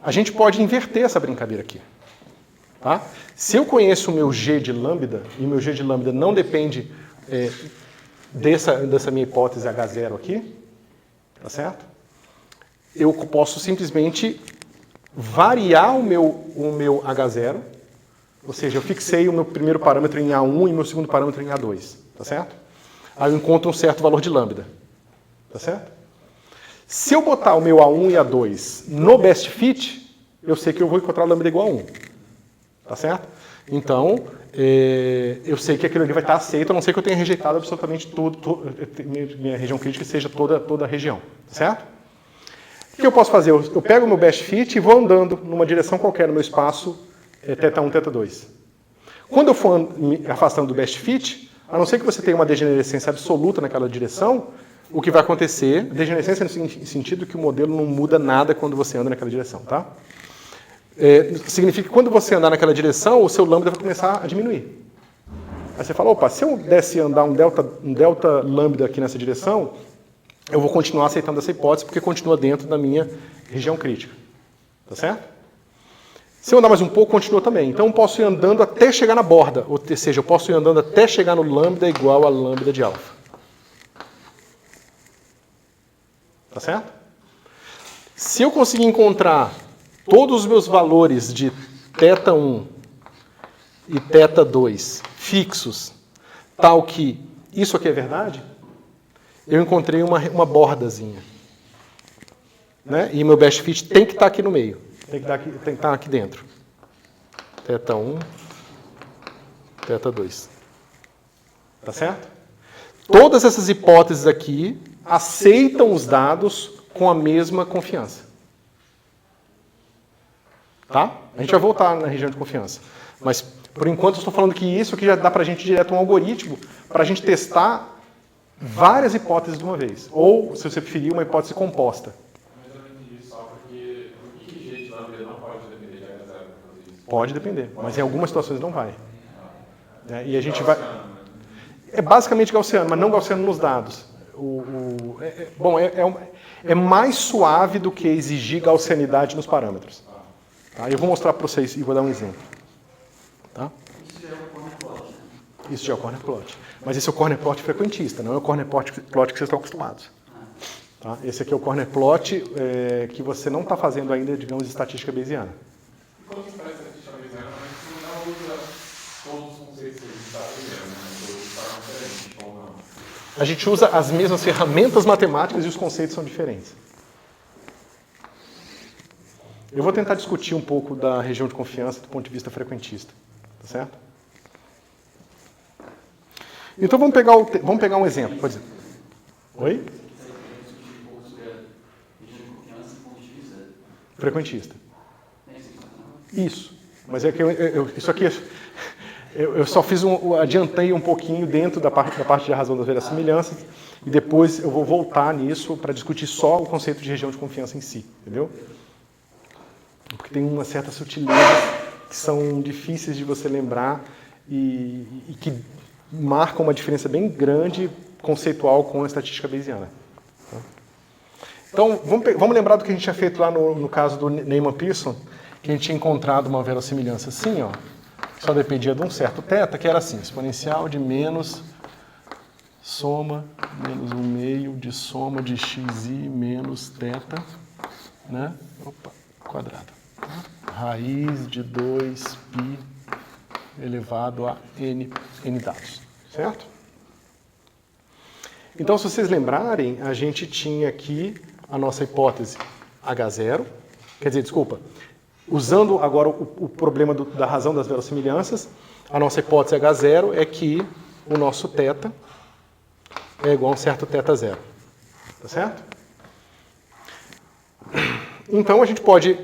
A gente pode inverter essa brincadeira aqui. Tá? Se eu conheço o meu G de lambda, e o meu G de lambda não depende dessa minha hipótese H0 aqui, tá certo? Eu posso simplesmente variar o meu H0, ou seja, eu fixei o meu primeiro parâmetro em A1 e o meu segundo parâmetro em A2, tá certo? Aí eu encontro um certo valor de lambda, tá certo? Se eu botar o meu A1 e A2 no best fit, eu sei que eu vou encontrar lambda igual a 1, tá certo? Então, eu sei que aquilo ali vai estar aceito, a não ser que eu tenha rejeitado absolutamente minha região crítica seja toda a região, tá certo? O que eu posso fazer? Eu pego o meu best fit e vou andando numa direção qualquer no meu espaço θ1, θ2. Quando eu for me afastando do best fit, a não ser que você tenha uma degenerescência absoluta naquela direção, o que vai acontecer, degenerescência no sentido que o modelo não muda nada quando você anda naquela direção, tá? Significa que quando você andar naquela direção, o seu lambda vai começar a diminuir. Aí você fala, opa, se eu desse andar um delta lambda aqui nessa direção, eu vou continuar aceitando essa hipótese porque continua dentro da minha região crítica. Tá certo? Se eu andar mais um pouco, continua também. Então eu posso ir andando até chegar na borda, ou seja, eu posso ir andando até chegar no lambda igual a lambda de alfa. Tá certo? Se eu conseguir encontrar todos os meus valores de θ1 e θ2 fixos, tal que isso aqui é verdade, eu encontrei uma bordazinha. Né? E meu best fit tem que estar aqui no meio. Tem que estar aqui dentro. θ1, θ2. Tá certo? Todas essas hipóteses aqui aceitam os dados com a mesma confiança. Tá? A gente vai voltar na região de confiança. Mas, por enquanto, eu estou falando que isso aqui já dá para a gente direto um algoritmo para a gente testar várias hipóteses de uma vez. Ou, se você preferir, uma hipótese composta. Mas eu não entendi só porque o que G de lambda não pode depender de H0 para fazer isso? Pode depender, mas em algumas situações não vai. E a gente vai... É basicamente gaussiano, mas não gaussiano nos dados. É mais suave do que exigir gaussianidade nos parâmetros. Tá? Eu vou mostrar para vocês e vou dar um exemplo. Tá? Isso já é o corner plot, né? Isso já é o corner plot. Mas esse é o corner plot frequentista, não é o corner plot que vocês estão acostumados. Tá? Esse aqui é o corner plot que você não está fazendo ainda, digamos, estatística bayesiana. Quando você faz estatística bayesiana, você não usa todos os conceitos que você está aprendendo, né? Todos param diferentes, ou não? A gente usa as mesmas ferramentas matemáticas e os conceitos são diferentes. Eu vou tentar discutir um pouco da região de confiança do ponto de vista frequentista. Tá certo? Então vamos pegar um exemplo. Pode dizer. Oi? Frequentista. Isso. Mas é que isso aqui eu só adiantei um pouquinho dentro da parte de razão das verossimilhanças e depois eu vou voltar nisso para discutir só o conceito de região de confiança em si, entendeu? Porque tem uma certa sutileza que são difíceis de você lembrar e que marcam uma diferença bem grande conceitual com a estatística bayesiana. Então, vamos lembrar do que a gente tinha feito lá no caso do Neyman-Pearson, que a gente tinha encontrado uma verossimilhança assim, ó, que só dependia de um certo θ, que era assim, exponencial de menos soma menos 1/2 de soma de xi menos θ, né? Quadrado. Raiz de 2π elevado a n dados, certo? Então, se vocês lembrarem, a gente tinha aqui a nossa hipótese H0, quer dizer, desculpa, usando agora o problema da razão das verossimilhanças, a nossa hipótese H0 é que o nosso θ é igual a um certo θ0, tá certo? Então, a gente pode,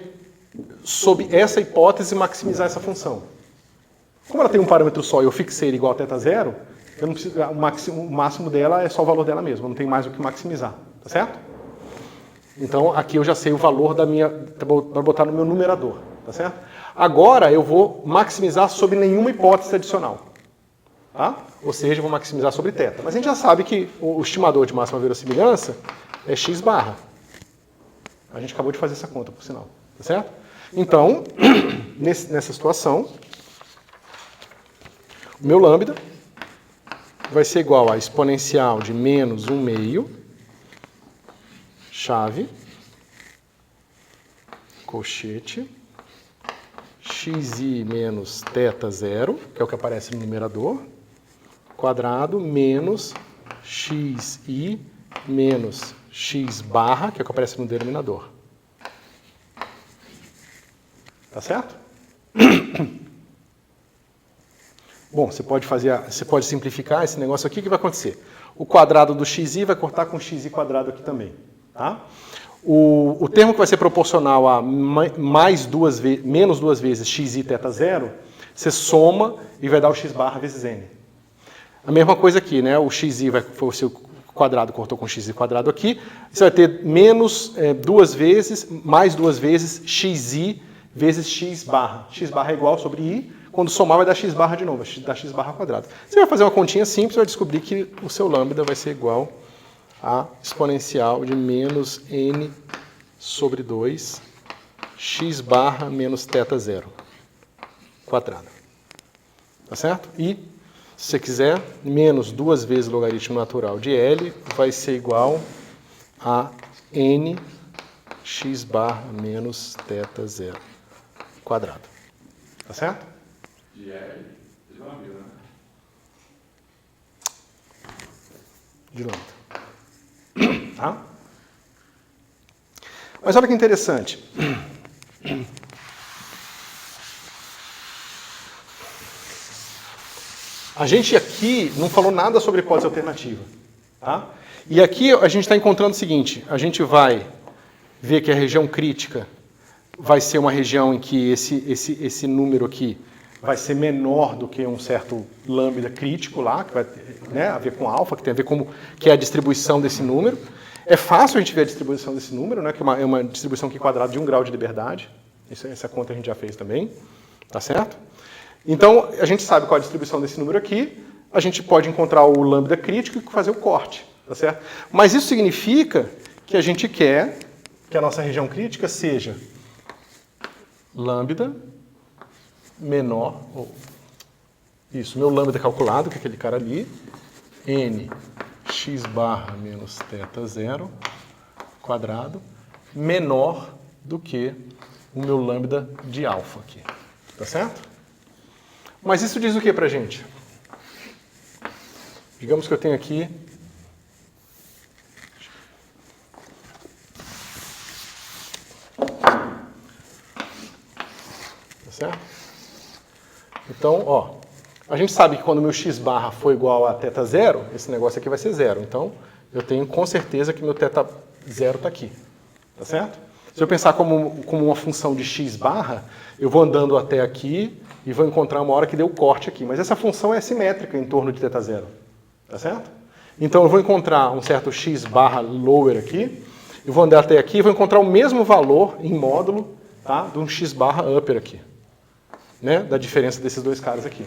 sob essa hipótese, maximizar essa função. Como ela tem um parâmetro só e eu fixei ele igual a θ0, eu não preciso, o máximo dela é só o valor dela mesma, não tem mais o que maximizar, tá certo? Então, aqui eu já sei o valor da minha, para botar no meu numerador, tá certo? Agora eu vou maximizar sob nenhuma hipótese adicional. Tá? Ou seja, eu vou maximizar sobre θ. Mas a gente já sabe que o estimador de máxima verossimilhança é x barra. A gente acabou de fazer essa conta, por sinal. Tá certo? Então, nessa situação, o meu lambda vai ser igual a exponencial de menos 1/2 chave, colchete, xi menos θ0, que é o que aparece no numerador, quadrado, menos xi menos x barra, que é o que aparece no denominador. Tá certo? Bom, você pode simplificar esse negócio aqui, o que vai acontecer? O quadrado do xi vai cortar com xi quadrado aqui também. Tá? O termo que vai ser proporcional a menos duas vezes xi θ0, você soma e vai dar o x barra vezes n. A mesma coisa aqui, né? O xi foi o seu quadrado, cortou com x quadrado aqui. Você vai ter mais duas vezes xi vezes x barra. X barra é igual sobre i. Quando somar vai dar x barra de novo, vai dar x barra quadrado. Você vai fazer uma continha simples e vai descobrir que o seu lambda vai ser igual a exponencial de menos n sobre 2 x barra menos θ0 quadrado. Tá certo? E, se você quiser, menos 2 vezes logaritmo natural de L vai ser igual a n x barra menos θ0 quadrado. Tá certo? De L, de lambda, né? De lambda. Tá? Mas olha que interessante. A gente aqui não falou nada sobre hipótese alternativa. Tá? E aqui a gente está encontrando o seguinte, a gente vai ver que a região crítica vai ser uma região em que esse número aqui vai ser menor do que um certo lambda crítico lá, que vai ter, a ver com alfa, que tem a ver com que é a distribuição desse número. É fácil a gente ver a distribuição desse número, né, que é uma distribuição aqui quadrada de 1 grau de liberdade. Essa conta a gente já fez também, tá certo? Então, a gente sabe qual é a distribuição desse número aqui, a gente pode encontrar o lambda crítico e fazer o corte, tá certo? Mas isso significa que a gente quer que a nossa região crítica seja lambda menor, isso, meu lambda calculado, que é aquele cara ali, n x barra menos θ0 quadrado, menor do que o meu lambda de alfa aqui, tá certo? Mas isso diz o que pra gente? Digamos que eu tenho aqui tá certo? Então, ó, a gente sabe que quando o meu x barra for igual a θ0, esse negócio aqui vai ser zero. Então, eu tenho com certeza que meu θ0 está aqui. Tá certo? Se eu pensar como uma função de x barra, eu vou andando até aqui e vou encontrar uma hora que deu corte aqui. Mas essa função é simétrica em torno de θ0. Tá certo? Então, eu vou encontrar um certo x barra lower aqui, eu vou andar até aqui e vou encontrar o mesmo valor em módulo, tá, de um x barra upper aqui. Né, da diferença desses dois caras aqui.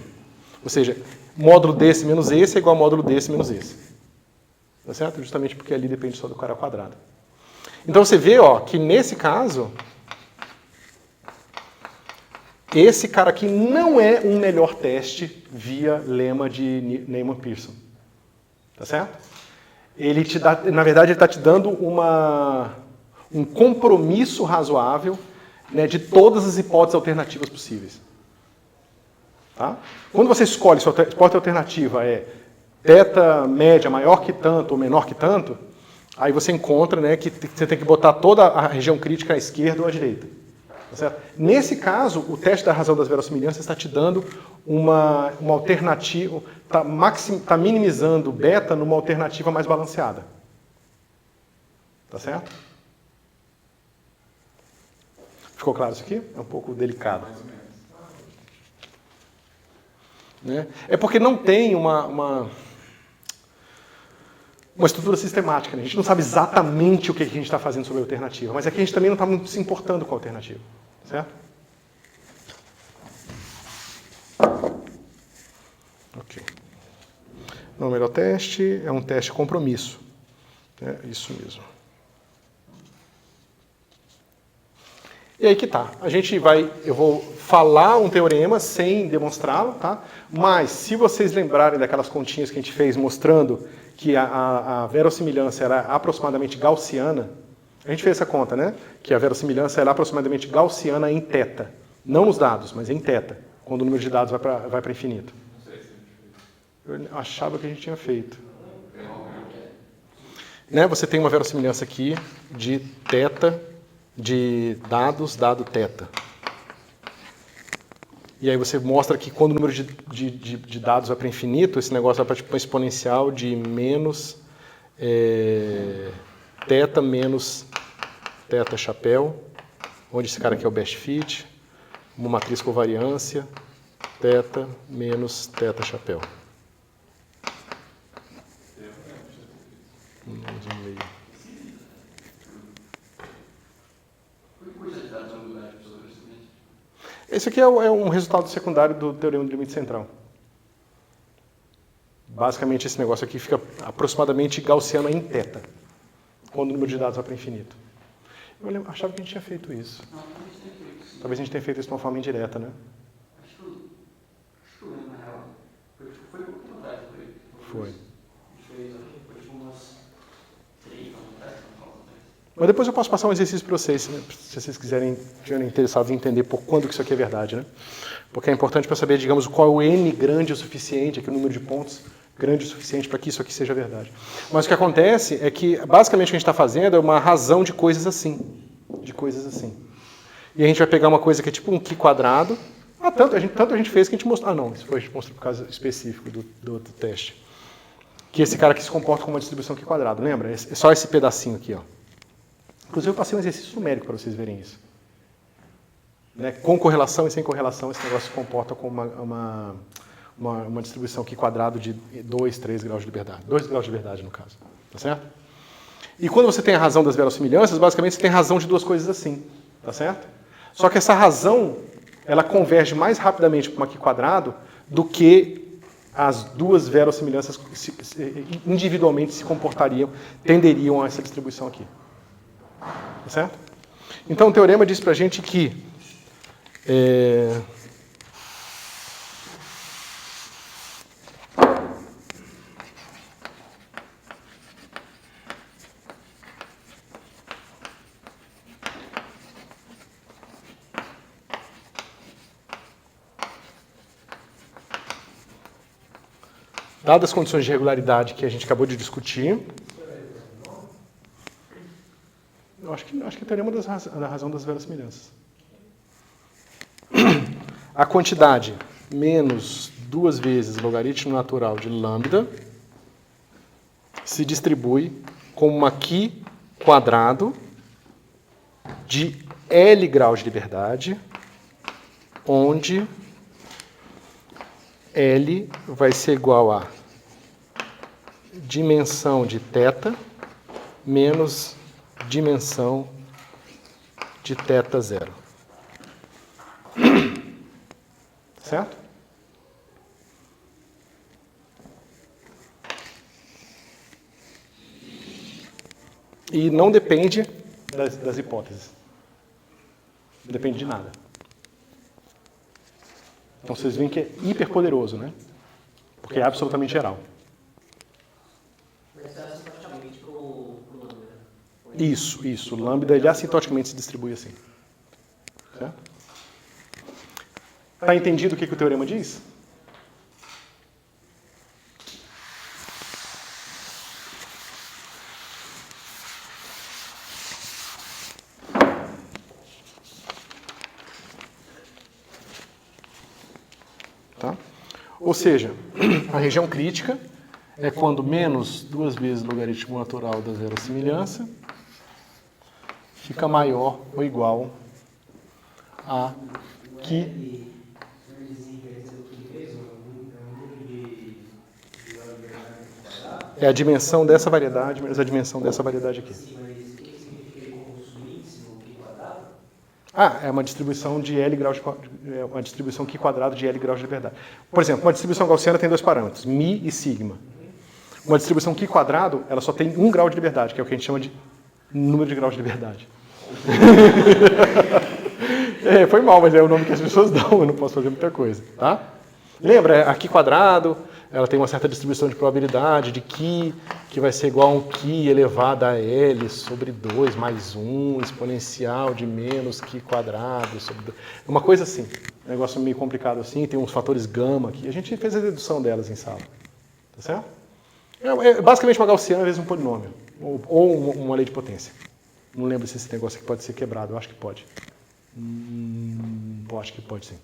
Ou seja, módulo desse menos esse é igual a módulo desse menos esse. Tá certo? Justamente porque ali depende só do cara ao quadrado. Então você vê, ó, que nesse caso, esse cara aqui não é um melhor teste via lema de Neyman-Pearson. Tá certo? Ele te dá, na verdade, ele está te dando um compromisso razoável, né, de todas as hipóteses alternativas possíveis. Tá? Quando você escolhe se a hipótese alternativa é θ média maior que tanto ou menor que tanto, aí você encontra, né, que você tem que botar toda a região crítica à esquerda ou à direita. Tá certo? Nesse caso, o teste da razão das verossimilhanças está te dando uma alternativa, está minimizando beta numa alternativa mais balanceada. Tá certo? Ficou claro isso aqui? É um pouco delicado. Mais ou menos. Né? É porque não tem uma estrutura sistemática. Né? A gente não sabe exatamente o que a gente está fazendo sobre a alternativa, mas aqui a gente também não está muito se importando com a alternativa. Certo? Ok. Não é o melhor teste, é um teste compromisso. É isso mesmo. E aí que tá. Eu vou falar um teorema sem demonstrá-lo, tá? Mas se vocês lembrarem daquelas continhas que a gente fez mostrando que a verossimilhança era aproximadamente gaussiana, a gente fez essa conta, né? Que a verossimilhança era aproximadamente gaussiana em θ. Não nos dados, mas em θ, quando o número de dados vai para infinito. Eu achava que a gente tinha feito. Né? Você tem uma verossimilhança aqui de θ, de dados, dado θ. E aí você mostra que quando o número de dados vai para infinito, esse negócio vai para tipo, uma exponencial de menos θ menos θ chapéu, onde esse cara aqui é o best fit, uma matriz covariância, θ menos θ chapéu. Esse aqui é um resultado secundário do teorema do limite central. Basicamente, esse negócio aqui fica aproximadamente gaussiano em θ, quando o número de dados vai para infinito. Eu achava que a gente tinha feito isso. Talvez a gente tenha feito isso de uma forma indireta, né? Acho que eu lembro, na real. Foi um pouco atrás, Foi. A gente fez, foi tipo umas 3 anos atrás, Mas depois eu posso passar um exercício para vocês, né? Se vocês estiverem interessados em entender por quando que isso aqui é verdade, né? Porque é importante para saber, digamos, qual é o n grande o suficiente, aqui o número de pontos grande o suficiente para que isso aqui seja verdade. Mas o que acontece é que, basicamente, o que a gente está fazendo é uma razão de coisas assim. De coisas assim. E a gente vai pegar uma coisa que é tipo um Qi quadrado. Tanto a gente fez que a gente mostrou... não, isso foi a gente mostrou por causa específico do teste. Que esse cara aqui se comporta como uma distribuição Qi quadrado, lembra? É só esse pedacinho aqui, ó. Inclusive, eu passei um exercício numérico para vocês verem isso. Né? Com correlação e sem correlação, esse negócio se comporta como uma distribuição Qi quadrado de 2, 3 graus de liberdade. 2 graus de liberdade, no caso. Tá certo? E quando você tem a razão das verossimilhanças, basicamente você tem razão de duas coisas assim. Tá certo? Só que essa razão, ela converge mais rapidamente para uma Qi quadrado do que as duas verossimilhanças individualmente se comportariam, tenderiam a essa distribuição aqui. Tá certo? Então, o teorema diz para a gente que dadas as condições de regularidade que a gente acabou de discutir, eu acho que é o teorema da razão das verossimilhanças. A quantidade menos 2 vezes logaritmo natural de lambda se distribui como uma Qi quadrado de L graus de liberdade, onde L vai ser igual a dimensão de θ menos dimensão de θ0. Certo? E não depende das hipóteses. Não depende de nada. Então vocês veem que é hiperpoderoso, né? Porque é absolutamente geral. Mas é assintoticamente pro lambda. Isso. O lambda, ele assintoticamente se distribui assim. Certo? Está entendido o que o teorema diz? Tá? Ou seja, a região crítica é quando menos 2 vezes o logaritmo natural da verossimilhança fica maior ou igual a Qi. É a dimensão dessa variedade menos a dimensão dessa variedade aqui. É uma distribuição de L graus de, uma distribuição Qi quadrado de L graus de liberdade. Por exemplo, uma distribuição gaussiana tem 2 parâmetros, μ e sigma. Uma distribuição Qi quadrado, ela só tem um grau de liberdade, que é o que a gente chama de número de graus de liberdade. Foi mal, mas é o nome que as pessoas dão, eu não posso fazer muita coisa, tá? Lembra, a Qi quadrado, ela tem uma certa distribuição de probabilidade de Qi, que vai ser igual a um Qi elevado a L sobre 2 mais 1 exponencial de menos Qi quadrado sobre 2. Uma coisa assim, um negócio meio complicado assim, tem uns fatores gama aqui. A gente fez a dedução delas em sala, tá certo? É basicamente uma gaussiana vezes um polinômio, ou uma lei de potência. Não lembro se esse negócio aqui pode ser quebrado, eu acho que pode. Eu acho que pode sim.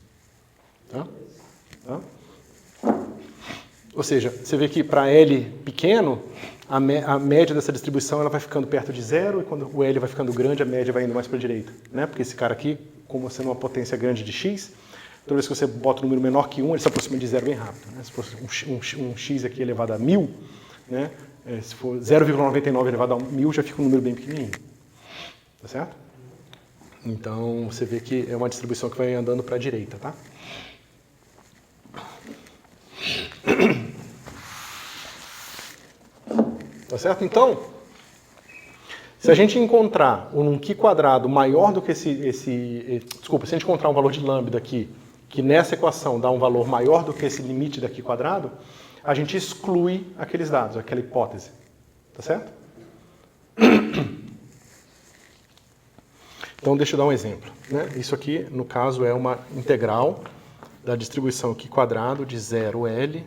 Tá? Ou seja, você vê que para L pequeno, a média dessa distribuição ela vai ficando perto de zero, e quando o L vai ficando grande, a média vai indo mais para a direita. Né? Porque esse cara aqui, como sendo uma potência grande de x, toda vez que você bota um número menor que 1, ele se aproxima de zero bem rápido. Né? Se fosse um x aqui elevado a 1000, né? Se for 0,99 elevado a 1000, já fica um número bem pequenininho. Tá certo? Então, você vê que é uma distribuição que vai andando para a direita, tá? Tá certo? Então, se a gente encontrar um Qi quadrado maior do que desculpa, se a gente encontrar um valor de lambda aqui, que nessa equação dá um valor maior do que esse limite da Qi quadrado, a gente exclui aqueles dados, aquela hipótese. Tá certo? Então, deixa eu dar um exemplo. Né? Isso aqui, no caso, é uma integral da distribuição Qi quadrado de 0L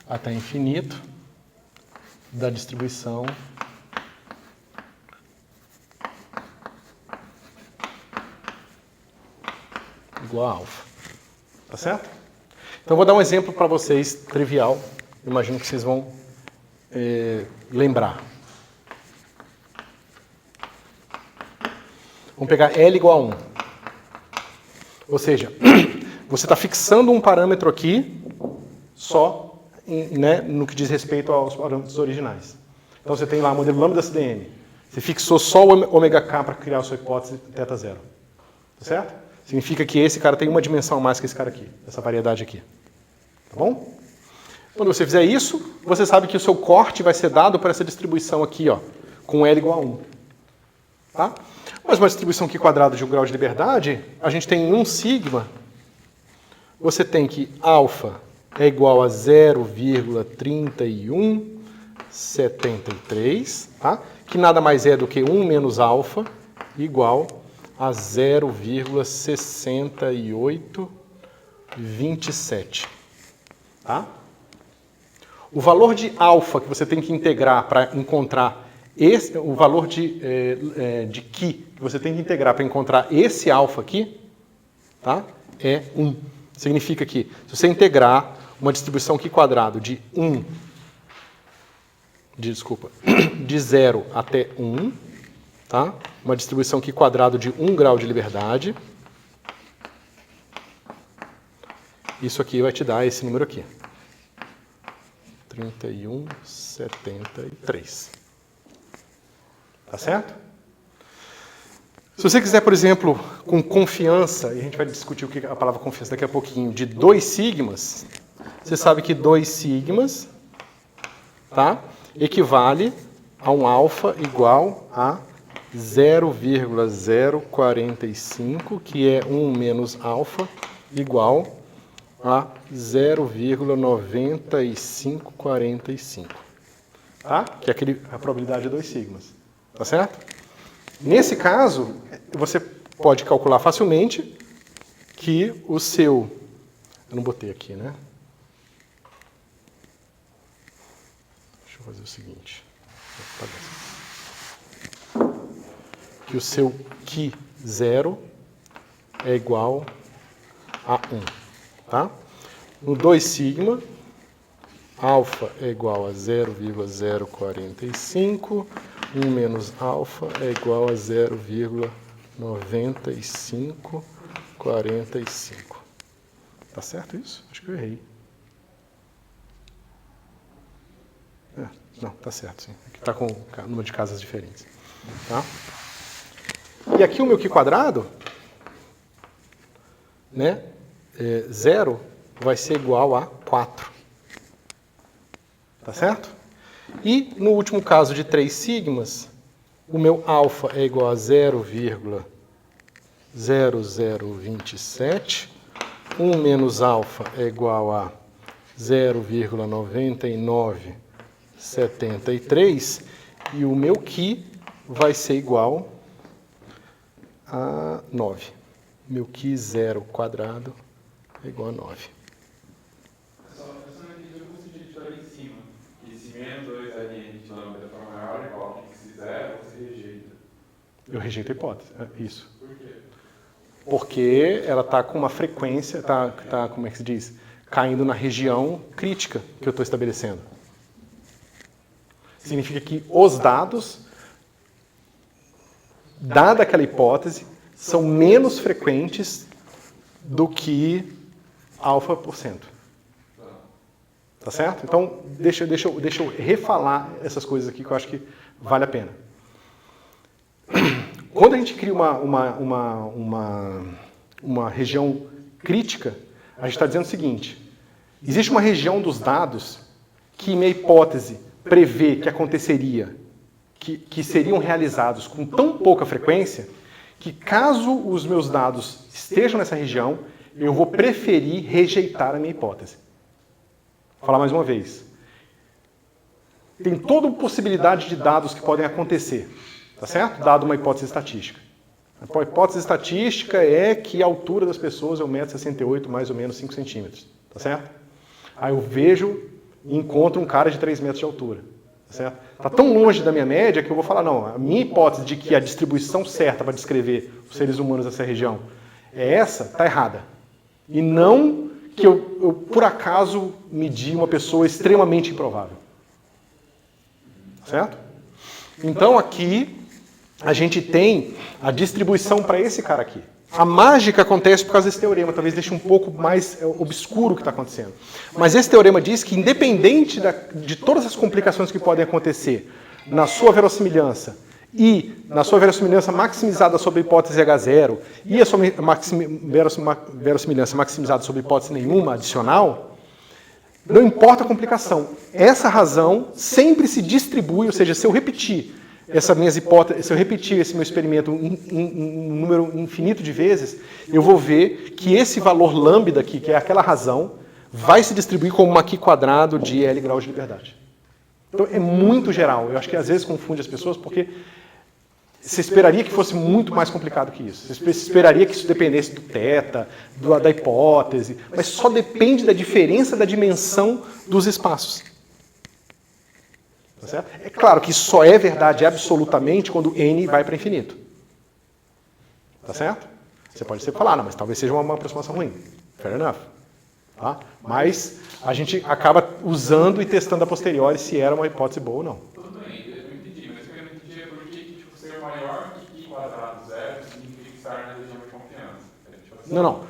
até infinito da distribuição igual a alfa. Tá certo? Então, eu vou dar um exemplo para vocês, trivial. Imagino que vocês vão lembrar. Vamos pegar L igual a 1. Ou seja, você está fixando um parâmetro aqui só né, no que diz respeito aos parâmetros originais. Então você tem lá o modelo lambda CDM. Você fixou só o ômega k para criar a sua hipótese θ zero. Tá certo? Significa que esse cara tem uma dimensão a mais que esse cara aqui, essa variedade aqui. Tá bom? Quando você fizer isso, você sabe que o seu corte vai ser dado por essa distribuição aqui, ó, com L igual a 1. Tá? Mas uma distribuição Qi quadrado de um grau de liberdade, a gente tem em 1 sigma, você tem que alfa é igual a 0,3173, tá? Que nada mais é do que 1 menos alfa igual a 0,6827. Tá? O valor de alfa que você tem que integrar para encontrar o valor de Qi que você tem que integrar para encontrar esse alfa aqui, tá? É 1. Significa que se você integrar uma distribuição Qi quadrado de 0 até 1, tá? Uma distribuição Qi quadrado de 1 grau de liberdade, isso aqui vai te dar esse número aqui. 3173. Tá certo? Se você quiser, por exemplo, com confiança, e a gente vai discutir o que a palavra confiança daqui a pouquinho, de 2 sigmas, você sabe que 2 sigmas, tá, equivale a um alfa igual a 0,045, que é 1 menos alfa, igual a 0,9545. Tá? Que é a probabilidade de 2 sigmas. Tá certo? Nesse caso, você pode calcular facilmente que o seu... Eu não botei aqui, né? Deixa eu fazer o seguinte. Que o seu Qi zero é igual a 1. Tá? No 2 sigma, alfa é igual a 0,045, 1 menos alfa é igual a 0,9545. Tá certo isso? Acho que eu errei. Não, tá certo, sim. Aqui está com o número de casas diferentes. Tá? E aqui o meu Qi quadrado, né? 0 vai ser igual a 4. Tá certo? E no último caso de 3 sigmas, o meu alfa é igual a 0,0027, 1 menos alfa é igual a 0,9973, e o meu Qi vai ser igual a 9. Meu Qi 0 quadrado é igual a 9. Eu só não entendi o custo de editor em cima. Que se menos 2Ln de lambda for maior ou igual a x 0, você rejeita. Eu rejeito a hipótese, é isso. Por quê? Porque ela está com uma frequência, como é que se diz? Caindo na região crítica que eu estou estabelecendo. Significa que os dados, dada aquela hipótese, são menos frequentes do que alfa por cento. Tá certo? Então, deixa eu refalar essas coisas aqui que eu acho que vale a pena. Quando a gente cria uma região crítica, a gente está dizendo o seguinte: existe uma região dos dados que minha hipótese prevê que aconteceria, que seriam realizados com tão pouca frequência, que caso os meus dados estejam nessa região, eu vou preferir rejeitar a minha hipótese. Vou falar mais uma vez. Tem toda a possibilidade de dados que podem acontecer, tá certo? Dado uma hipótese estatística. A hipótese estatística é que a altura das pessoas é 1,68 m, mais ou menos 5 centímetros, tá certo? Aí eu vejo e encontro um cara de 3 metros de altura, tá certo? Está tão longe da minha média que eu vou falar, não, a minha hipótese de que a distribuição certa para descrever os seres humanos dessa região é essa, está errada. E não que eu, por acaso, medi uma pessoa extremamente improvável. Certo? Então, aqui, a gente tem a distribuição para esse cara aqui. A mágica acontece por causa desse teorema, talvez deixe um pouco mais obscuro o que está acontecendo. Mas esse teorema diz que, independente de todas as complicações que podem acontecer na sua verossimilhança e na sua verossimilhança maximizada sobre a hipótese H0 e a sua verossimilhança maximizada sobre hipótese nenhuma adicional, não importa a complicação. Essa razão sempre se distribui, ou seja, se eu repetir essas minhas hipóteses, se eu repetir esse meu experimento um número infinito de vezes, eu vou ver que esse valor lambda aqui, que é aquela razão, vai se distribuir como uma Qi quadrado de L graus de liberdade. Então é muito geral. Eu acho que às vezes confunde as pessoas porque você esperaria que fosse muito mais complicado que isso. Você esperaria que isso dependesse do θ, da hipótese, mas só depende da diferença da dimensão dos espaços. Tá certo? É claro que isso só é verdade absolutamente quando n vai para infinito. Tá certo? Você pode sempre falar, não, mas talvez seja uma aproximação ruim. Fair enough. Tá? Mas a gente acaba usando e testando a posteriori se era uma hipótese boa ou não. Tudo bem, eu entendi, mas o que eu não entendi é por que ser maior que Qi quadrado zero significa estar na região de confiança. Assim. Não.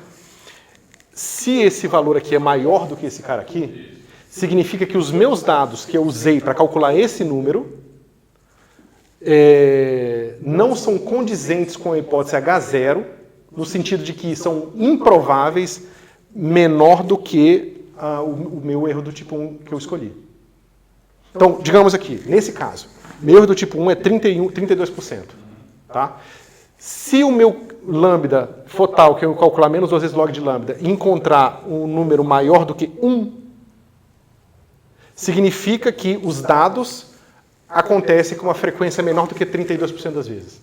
Se esse valor aqui é maior do que esse cara aqui, significa que os meus dados que eu usei para calcular esse número não são condizentes com a hipótese H0, no sentido de que são improváveis menor do que o meu erro do tipo 1 que eu escolhi. Então, digamos aqui, nesse caso, meu erro do tipo 1 é 32%. Tá? Se o meu lambda for tal, que eu calcular menos 2 vezes log de lambda, e encontrar um número maior do que 1, significa que os dados acontecem com uma frequência menor do que 32% das vezes.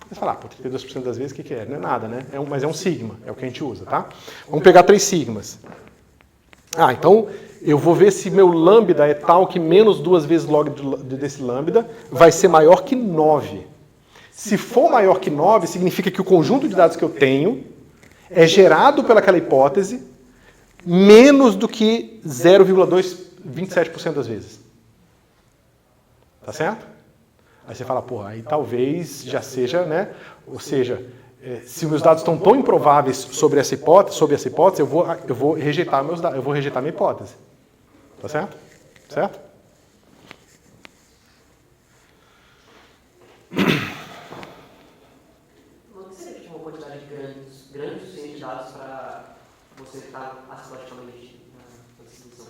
Você fala, por 32% das vezes, o que é? Não é nada, né? Mas é um sigma, é o que a gente usa, tá? Vamos pegar 3 sigmas. Então eu vou ver se meu lambda é tal que menos 2 vezes log desse lambda vai ser maior que 9. Se for maior que 9, significa que o conjunto de dados que eu tenho é gerado pelaquela hipótese menos do que 0,27% das vezes. Tá certo? Aí você fala, porra, aí talvez já seja, né? Ou seja, se meus dados estão tão improváveis sobre essa hipótese, eu vou rejeitar meus dados, eu vou rejeitar minha hipótese. Tá certo? Certo? Não seria tipo, uma quantidade grande o suficiente de dados para você estar assimpaticamente na distribuição?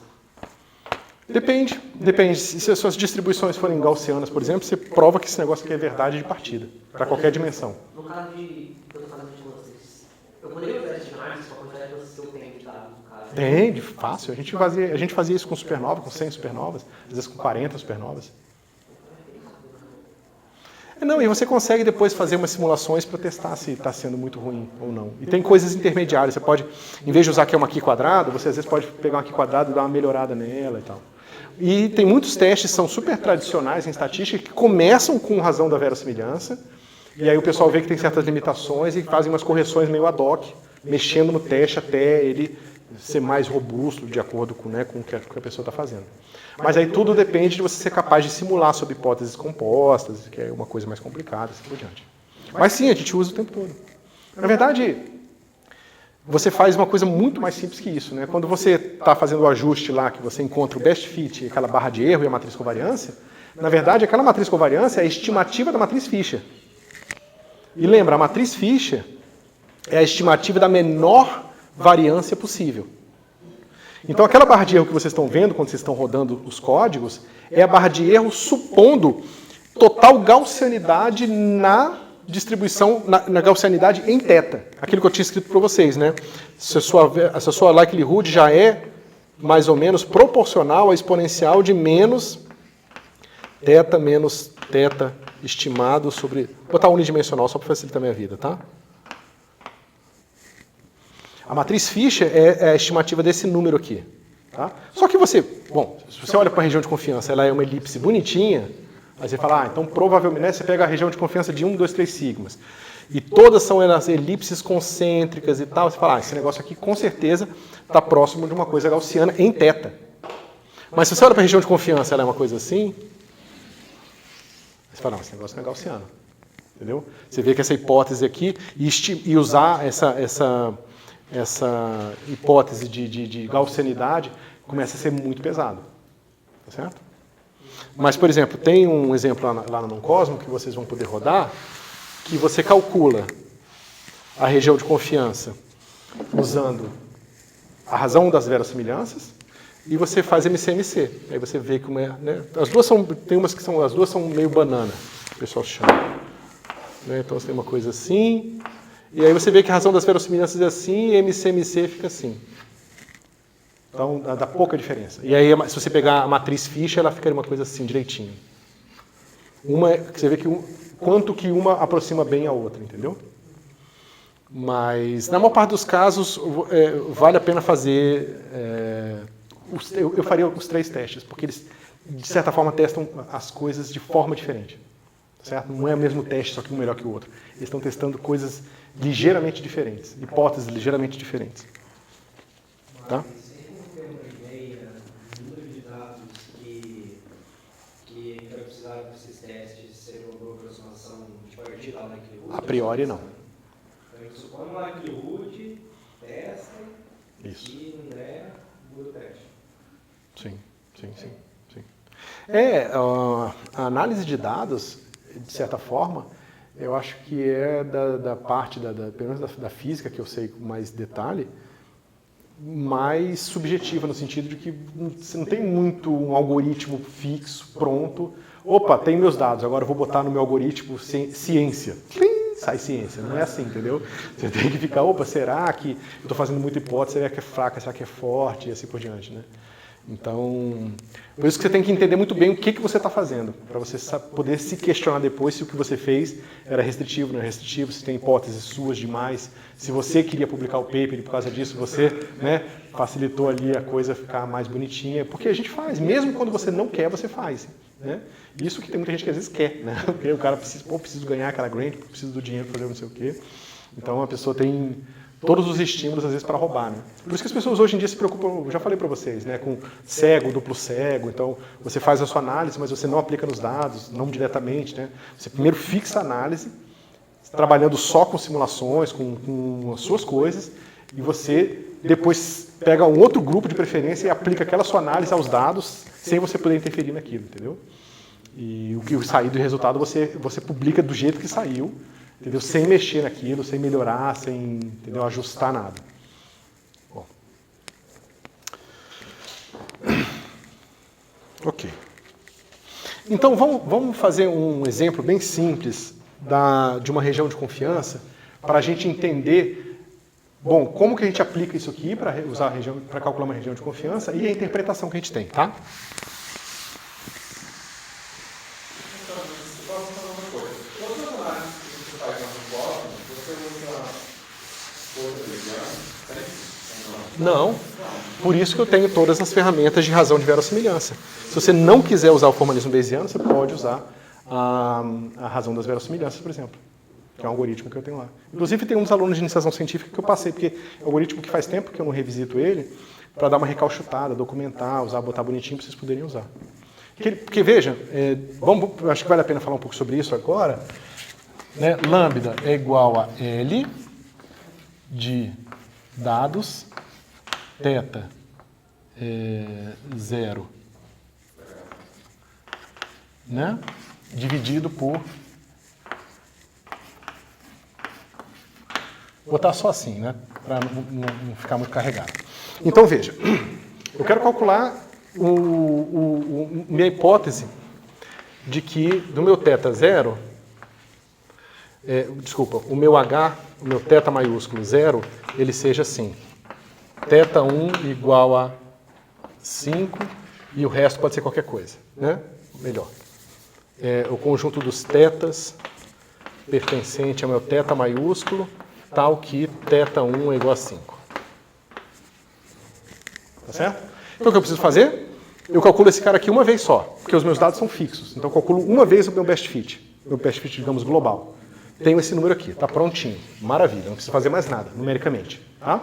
Depende. Depende. Se as suas distribuições forem gaussianas, por exemplo, você prova que esse negócio aqui é verdade de partida, para qualquer dimensão. No caso de eu estou fazendo de vocês, eu poderia usar esse análise para a quantidade de que eu tenho de dados no caso? Tem, fácil. A gente fazia isso com supernova, com 100 supernovas, às vezes com 40 supernovas. Não, e você consegue depois fazer umas simulações para testar se está sendo muito ruim ou não. E tem coisas intermediárias. Você pode, em vez de usar aqui uma aqui quadrado, você às vezes pode pegar uma aqui quadrado e dar uma melhorada nela e tal. E tem muitos testes que são super tradicionais em estatística que começam com razão da verossimilhança, e aí o pessoal vê que tem certas limitações e fazem umas correções meio ad hoc, mexendo no teste até ele ser mais robusto de acordo com, né, com o que a pessoa está fazendo. Mas aí tudo depende de você ser capaz de simular sob hipóteses compostas, que é uma coisa mais complicada, assim por diante. Mas sim, a gente usa o tempo todo. Na verdade, você faz uma coisa muito mais simples que isso, né? Quando você está fazendo o ajuste lá, que você encontra o best fit, aquela barra de erro e a matriz covariância, na verdade, aquela matriz covariância é a estimativa da matriz Fischer. E lembra, a matriz Fischer é a estimativa da menor variância possível. Então, aquela barra de erro que vocês estão vendo quando vocês estão rodando os códigos é a barra de erro supondo total gaussianidade na distribuição, na gaussianidade em θ. Aquilo que eu tinha escrito para vocês, né? Se a sua likelihood já é mais ou menos proporcional à exponencial de menos θ estimado sobre... Vou botar unidimensional só para facilitar a minha vida, tá? A matriz Fischer é a estimativa desse número aqui. Tá? Só que se você olha para a região de confiança, ela é uma elipse bonitinha, aí você fala, então provavelmente, né, você pega a região de confiança de 1, 2, 3 sigmas, e todas são elas elipses concêntricas e tal, você fala, esse negócio aqui com certeza está próximo de uma coisa gaussiana em θ. Mas se você olha para a região de confiança, ela é uma coisa assim, você fala, não, esse negócio não é gaussiano. Entendeu? Você vê que essa hipótese aqui, e usar essa hipótese de gaussianidade começa a ser muito pesado. Tá certo? Mas, por exemplo, tem um exemplo lá no Noncosmo que vocês vão poder rodar, que você calcula a região de confiança usando a razão das verossimilhanças e você faz MCMC. Aí você vê como é, né? As duas são meio banana, o pessoal chama. Né? Então você tem uma coisa assim, e aí você vê que a razão das verossimilhanças é assim e MCMC fica assim. Então dá pouca diferença. E aí se você pegar a matriz Fischer, ela fica uma coisa assim, direitinho. Você vê que quanto que uma aproxima bem a outra, entendeu? Mas na maior parte dos casos vale a pena fazer... eu faria os 3 testes, porque eles, de certa forma, testam as coisas de forma diferente. Certo? Não é o mesmo teste, só que um melhor que o outro. Eles estão testando coisas ligeiramente diferentes, hipóteses ligeiramente diferentes. Tá? Você tem uma ideia do número de dados que vai precisar desses testes ser uma aproximação de partida da likelihood? A priori, não. Então, supõe uma likelihood, testa, Isso. e não der, muda o teste. Sim. A análise de dados, de certa forma, eu acho que é da parte, pelo menos da física, que eu sei com mais detalhe, mais subjetiva, no sentido de que você não tem muito um algoritmo fixo, pronto. Opa, tem meus dados, agora eu vou botar no meu algoritmo ciência. Sai ciência, não é assim, entendeu? Você tem que ficar, será que eu estou fazendo muita hipótese, será que é fraca, será que é forte, e assim por diante, né? Então, por isso que você tem que entender muito bem o que você está fazendo, para você poder se questionar depois se o que você fez era restritivo, não é restritivo, se tem hipóteses suas demais, se você queria publicar o paper e por causa disso você, né, facilitou ali a coisa ficar mais bonitinha, porque a gente faz, mesmo quando você não quer, você faz. Né? Isso que tem muita gente que às vezes quer, né? Porque o cara preciso ganhar aquela grant, preciso do dinheiro para fazer não sei o quê. Então a pessoa tem todos os estímulos, às vezes, para roubar. Né? Por isso que as pessoas hoje em dia se preocupam, eu já falei para vocês, né, com cego, duplo cego. Então, você faz a sua análise, mas você não aplica nos dados, não diretamente. Né? Você primeiro fixa a análise, trabalhando só com simulações, com as suas coisas, e você depois pega um outro grupo de preferência e aplica aquela sua análise aos dados, sem você poder interferir naquilo, entendeu? E o que sair do resultado, você publica do jeito que saiu, entendeu? Sem mexer naquilo, sem melhorar, sem, entendeu? Ajustar nada. Bom. Ok. Então, vamos fazer um exemplo bem simples de uma região de confiança para a gente entender, bom, como que a gente aplica isso aqui para calcular uma região de confiança e a interpretação que a gente tem, tá? Não. Por isso que eu tenho todas as ferramentas de razão de verossimilhança. Se você não quiser usar o formalismo bayesiano, você pode usar a razão das verossimilhanças, por exemplo, que é um algoritmo que eu tenho lá. Inclusive, tem uns alunos de iniciação científica que eu passei, porque é um algoritmo que faz tempo que eu não revisito ele, para dar uma recalchutada, documentar, botar bonitinho para vocês poderem usar. Porque veja, acho que vale a pena falar um pouco sobre isso agora. Né? Lambda é igual a L de dados, θ é 0, né? Dividido por... Vou botar só assim, né? Para não ficar muito carregado. Então, veja, eu quero calcular minha hipótese de que do meu θ 0, o meu H, o meu θ maiúsculo 0, ele seja assim. θ1 igual a 5 e o resto pode ser qualquer coisa, né? Melhor. O conjunto dos θs pertencente ao meu θ maiúsculo, tal que θ1 é igual a 5. Tá certo? Então o que eu preciso fazer? Eu calculo esse cara aqui uma vez só, porque os meus dados são fixos. Então eu calculo uma vez o meu best fit, digamos, global. Tenho esse número aqui, tá prontinho. Maravilha, não preciso fazer mais nada, numericamente. Tá?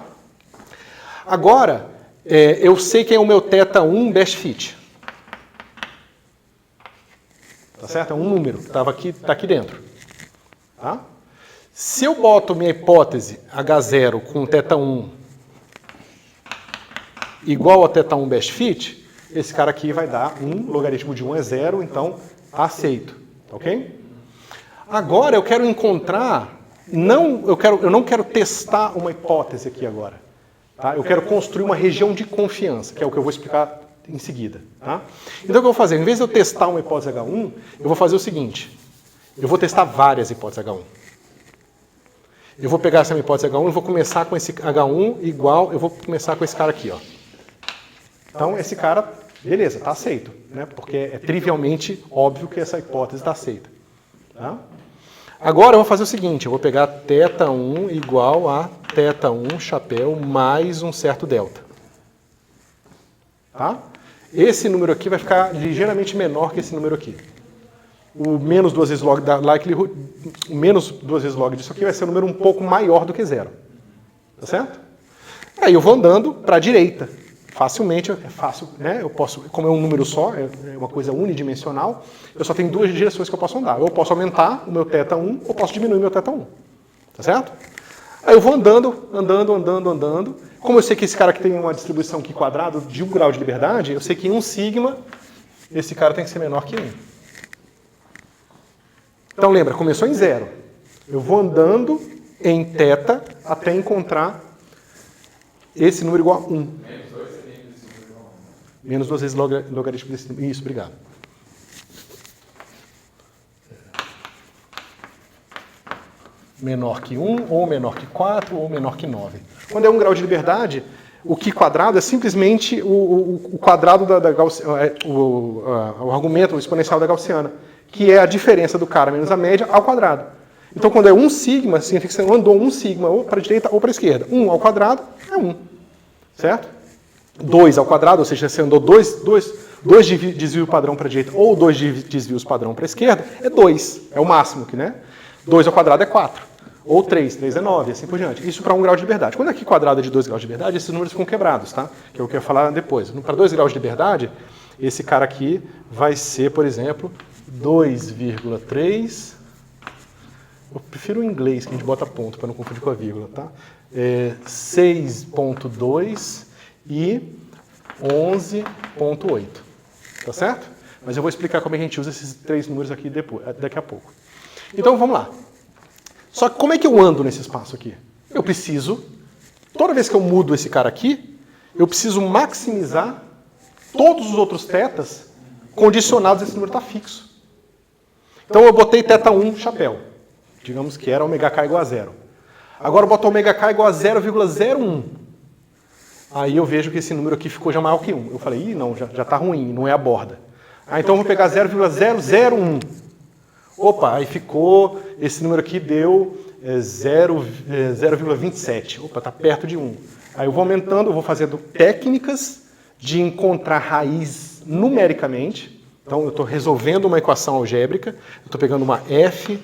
Agora, eu sei quem é o meu θ1 best fit. Tá certo? É um número que está aqui dentro. Tá? Se eu boto minha hipótese H0 com θ1 igual a θ1 best fit, esse cara aqui vai dar 1, logaritmo de 1 é 0, então aceito. Ok? Agora eu quero encontrar, eu não quero testar uma hipótese aqui agora. Tá? Eu quero construir uma região de confiança, que é o que eu vou explicar em seguida. Tá? Então o que eu vou fazer? Em vez de eu testar uma hipótese H1, eu vou fazer o seguinte. Eu vou testar várias hipóteses H1. Eu vou pegar essa minha hipótese H1 e vou começar com esse H1 igual, eu vou começar com esse cara aqui. Ó. Então esse cara, beleza, está aceito. Né? Porque é trivialmente óbvio que essa hipótese está aceita. Tá? Agora eu vou fazer o seguinte, eu vou pegar θ1 igual a θ1 chapéu mais um certo delta. Tá? Esse número aqui vai ficar ligeiramente menor que esse número aqui. O menos 2 vezes log da likelihood, o menos 2 vezes log disso aqui vai ser um número um pouco maior do que 0. Tá certo? Aí eu vou andando para a direita. Facilmente, é fácil, né? Eu posso, como é um número só, é uma coisa unidimensional, eu só tenho duas direções que eu posso andar. Eu posso aumentar o meu θ1 ou posso diminuir o meu θ1. Tá certo? Aí eu vou andando. Como eu sei que esse cara aqui tem uma distribuição aqui quadrado de 1 grau de liberdade, eu sei que em 1 sigma, esse cara tem que ser menor que 1. Então lembra, começou em 0. Eu vou andando em θ até encontrar esse número igual a 1. Menos 2 vezes logaritmo desse número. Isso, obrigado. Menor que 1, ou menor que 4, ou menor que 9. Quando é 1 grau de liberdade, o Qi quadrado é simplesmente o quadrado o argumento, o exponencial da gaussiana, que é a diferença do cara menos a média ao quadrado. Então, quando é 1 sigma, significa que você andou 1 sigma ou para a direita ou para a esquerda. 1 ao quadrado é 1. Certo? 2 ao quadrado, ou seja, você andou 2 desvios padrão para a direita ou 2 desvios padrão para a esquerda, é 2. É o máximo aqui, né? 2 ao quadrado é 4. Ou 3 é 9, assim por diante. Isso para 1 grau de liberdade. Quando aqui quadrado é de 2 graus de liberdade, esses números ficam quebrados, tá? Que é o que eu ia falar depois. Para 2 graus de liberdade, esse cara aqui vai ser, por exemplo, 2,3. Eu prefiro o inglês, que a gente bota ponto para não confundir com a vírgula, tá? 6,2 e 11,8. Tá certo? Mas eu vou explicar como é que a gente usa esses 3 números aqui daqui a pouco. Então vamos lá. Só que como é que eu ando nesse espaço aqui? Eu preciso, toda vez que eu mudo esse cara aqui, eu preciso maximizar todos os outros θs condicionados a esse número estar fixo. Então eu botei θ1 chapéu. Digamos que era ômega k igual a 0. Agora eu boto ômega k igual a 0,01. Aí eu vejo que esse número aqui ficou já maior que 1. Eu falei, ih, não, já está ruim, não é a borda. Então eu vou pegar 0,001. Opa, aí ficou, esse número aqui deu 0,27. Opa, está perto de 1. Aí eu vou aumentando, eu vou fazendo técnicas de encontrar raiz numericamente. Então eu estou resolvendo uma equação algébrica. Eu estou pegando uma f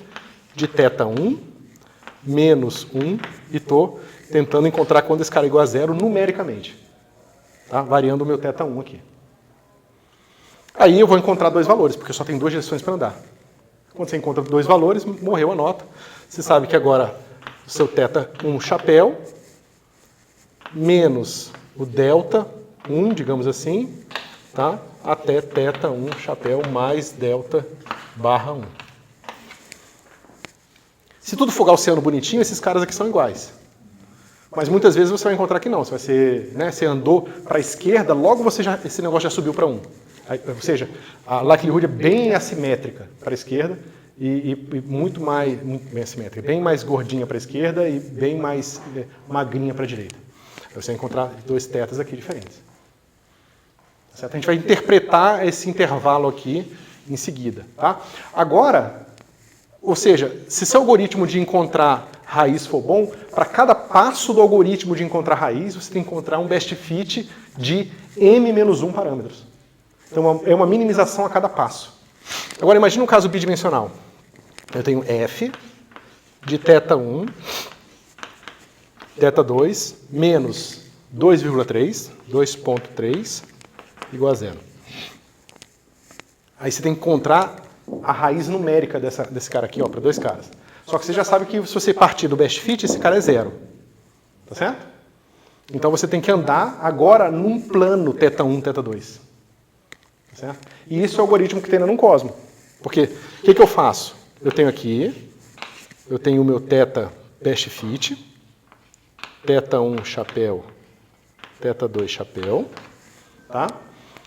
de θ1 menos 1 e estou tentando encontrar quando esse cara é igual a 0 numericamente. Tá? Variando o meu θ1 aqui. Aí eu vou encontrar dois valores, porque só tem duas direções para andar. Quando você encontra dois valores, morreu a nota. Você sabe que agora o seu θ1 chapéu menos o delta 1, digamos assim, tá? Até θ1 chapéu mais delta barra 1. Se tudo for gaussiano bonitinho, esses caras aqui são iguais. Mas muitas vezes você vai encontrar que não. Você vai ser, né, você andou para a esquerda, logo esse negócio já subiu para 1. Ou seja, a likelihood é bem assimétrica para a esquerda e muito bem assimétrica, bem mais gordinha para a esquerda e bem mais magrinha para a direita. Aí você vai encontrar dois tetas aqui diferentes. Certo? A gente vai interpretar esse intervalo aqui em seguida. Tá? Agora, ou seja, se seu algoritmo de encontrar raiz for bom, para cada passo do algoritmo de encontrar raiz, você tem que encontrar um best fit de m-1 parâmetros. Então, é uma minimização a cada passo. Agora, imagine um caso bidimensional. Eu tenho f de θ1, θ2, menos 2,3, 2,3, igual a 0. Aí você tem que encontrar a raiz numérica desse cara aqui, para dois caras. Só que você já sabe que se você partir do best fit, esse cara é 0. Tá certo? Então você tem que andar agora num plano θ1, θ2. Certo? E isso é o algoritmo que tem no Cosmo. Porque o que eu faço? Eu tenho aqui, eu tenho o meu θ best fit, θ1 chapéu, θ2 chapéu, tá?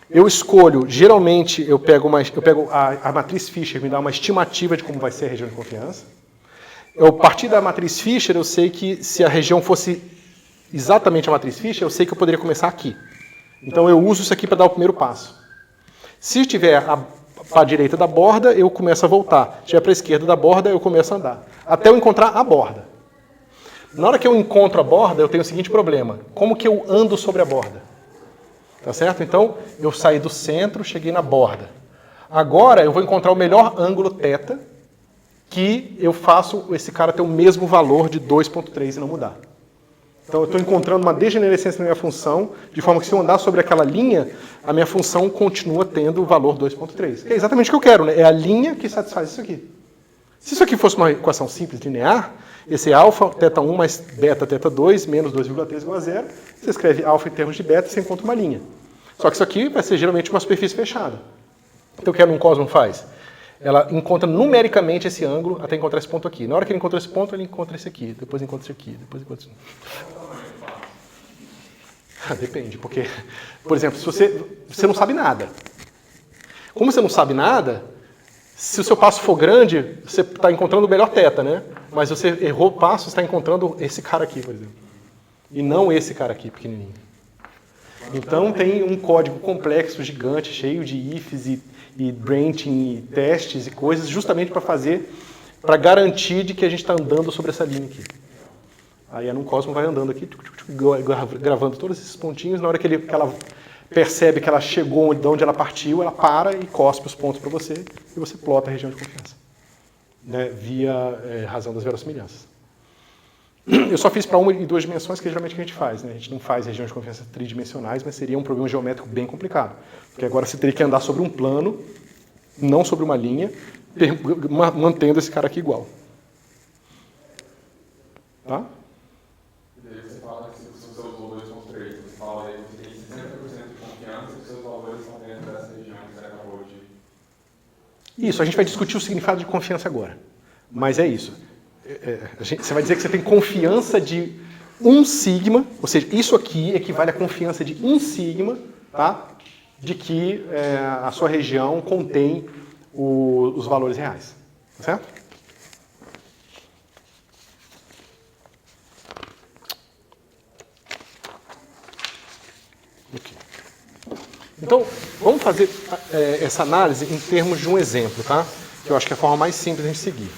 Eu escolho, geralmente eu pego a matriz Fisher, me dá uma estimativa de como vai ser a região de confiança. A partir da matriz Fisher, eu sei que se a região fosse exatamente a matriz Fisher, eu sei que eu poderia começar aqui. Então eu uso isso aqui para dar o primeiro passo. Se estiver para a direita da borda, eu começo a voltar. Se estiver para a esquerda da borda, eu começo a andar. Até eu encontrar a borda. Na hora que eu encontro a borda, eu tenho o seguinte problema. Como que eu ando sobre a borda? Tá certo? Então, eu saí do centro, cheguei na borda. Agora, eu vou encontrar o melhor ângulo θ, que eu faço esse cara ter o mesmo valor de 2,3 e não mudar. Então, eu estou encontrando uma degenerescência na minha função, de forma que se eu andar sobre aquela linha, a minha função continua tendo o valor 2,3. Que é exatamente o que eu quero, né? É a linha que satisfaz isso aqui. Se isso aqui fosse uma equação simples, linear, esse é alfa, θ1 mais beta, θ2, menos 2,3 igual a 0. Você escreve alfa em termos de beta e você encontra uma linha. Só que isso aqui vai ser geralmente uma superfície fechada. Então, o que a Cosmo faz? Ela encontra numericamente esse ângulo até encontrar esse ponto aqui. Na hora que ele encontra esse ponto, ele encontra esse aqui. Depois encontra esse aqui. Depois encontra esse aqui. Depende, porque, por exemplo, se você não sabe nada. Como você não sabe nada, se o seu passo for grande, você está encontrando o melhor θ, né? Mas você errou o passo, você está encontrando esse cara aqui, por exemplo. E não esse cara aqui, pequenininho. Então tem um código complexo, gigante, cheio de ifs e branching e testes e coisas, justamente para garantir de que a gente está andando sobre essa linha aqui. Aí a Cosmo vai andando aqui, gravando todos esses pontinhos. Na hora que ela percebe que ela chegou de onde ela partiu, ela para e cospe os pontos para você e você plota a região de confiança, né, via razão das verossimilhanças. Eu só fiz para 1 e 2 dimensões, que é geralmente o que a gente faz. Né? A gente não faz regiões de confiança tridimensionais, mas seria um problema geométrico bem complicado. Porque agora você teria que andar sobre um plano, não sobre uma linha, mantendo esse cara aqui igual. Tá? E daí você fala que se você usou 2,3, você fala aí que você tem 60% de confiança e os seus valores estão dentro dessa região que você acabou de... Isso, a gente vai discutir o significado de confiança agora. Mas é isso. Você vai dizer que você tem confiança de 1 sigma, ou seja, isso aqui equivale à confiança de 1 sigma, tá? de que a sua região contém os valores reais. Tá certo? Ok. Então, vamos fazer essa análise em termos de um exemplo, tá? Que eu acho que é a forma mais simples de a gente seguir.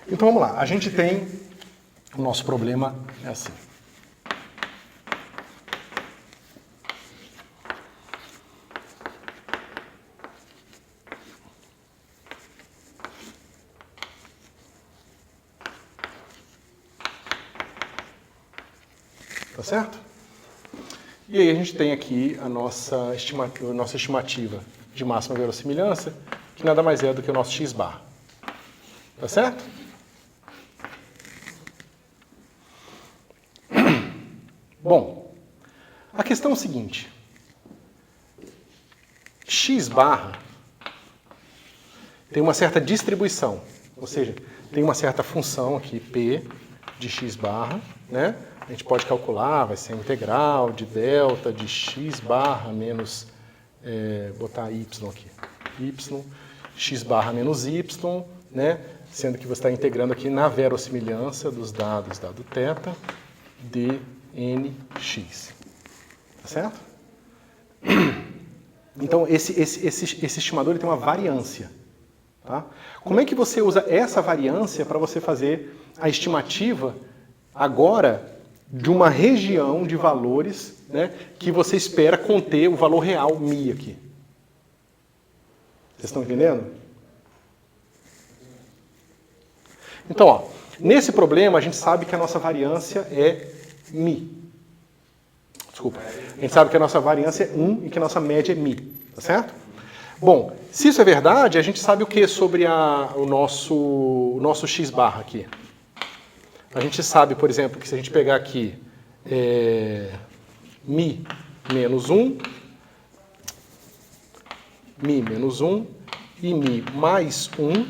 Então vamos lá, a gente tem o nosso problema é assim. Tá certo? E aí a gente tem aqui a nossa estimativa de máxima verossimilhança, que nada mais é do que o nosso x bar. Tá certo? Bom, a questão é o seguinte. X barra tem uma certa distribuição, ou seja, tem uma certa função aqui, P de x barra, né? A gente pode calcular, vai ser a integral de delta de x barra menos, botar y aqui, y, x barra menos y, né? Sendo que você está integrando aqui na verossimilhança dos dados, dado θ, de nx. Tá certo? Então, esse estimador ele tem uma variância. Tá? Como é que você usa essa variância para você fazer a estimativa agora de uma região de valores, né, que você espera conter o valor real μ aqui? Vocês estão entendendo? Então, ó, nesse problema a gente sabe que a nossa variância é μ. Desculpa. A gente sabe que a nossa variância é 1 e que a nossa média é μ. Tá certo? Bom, se isso é verdade, a gente sabe o que sobre o nosso x barra aqui? A gente sabe, por exemplo, que se a gente pegar aqui μ menos 1 e μ mais 1,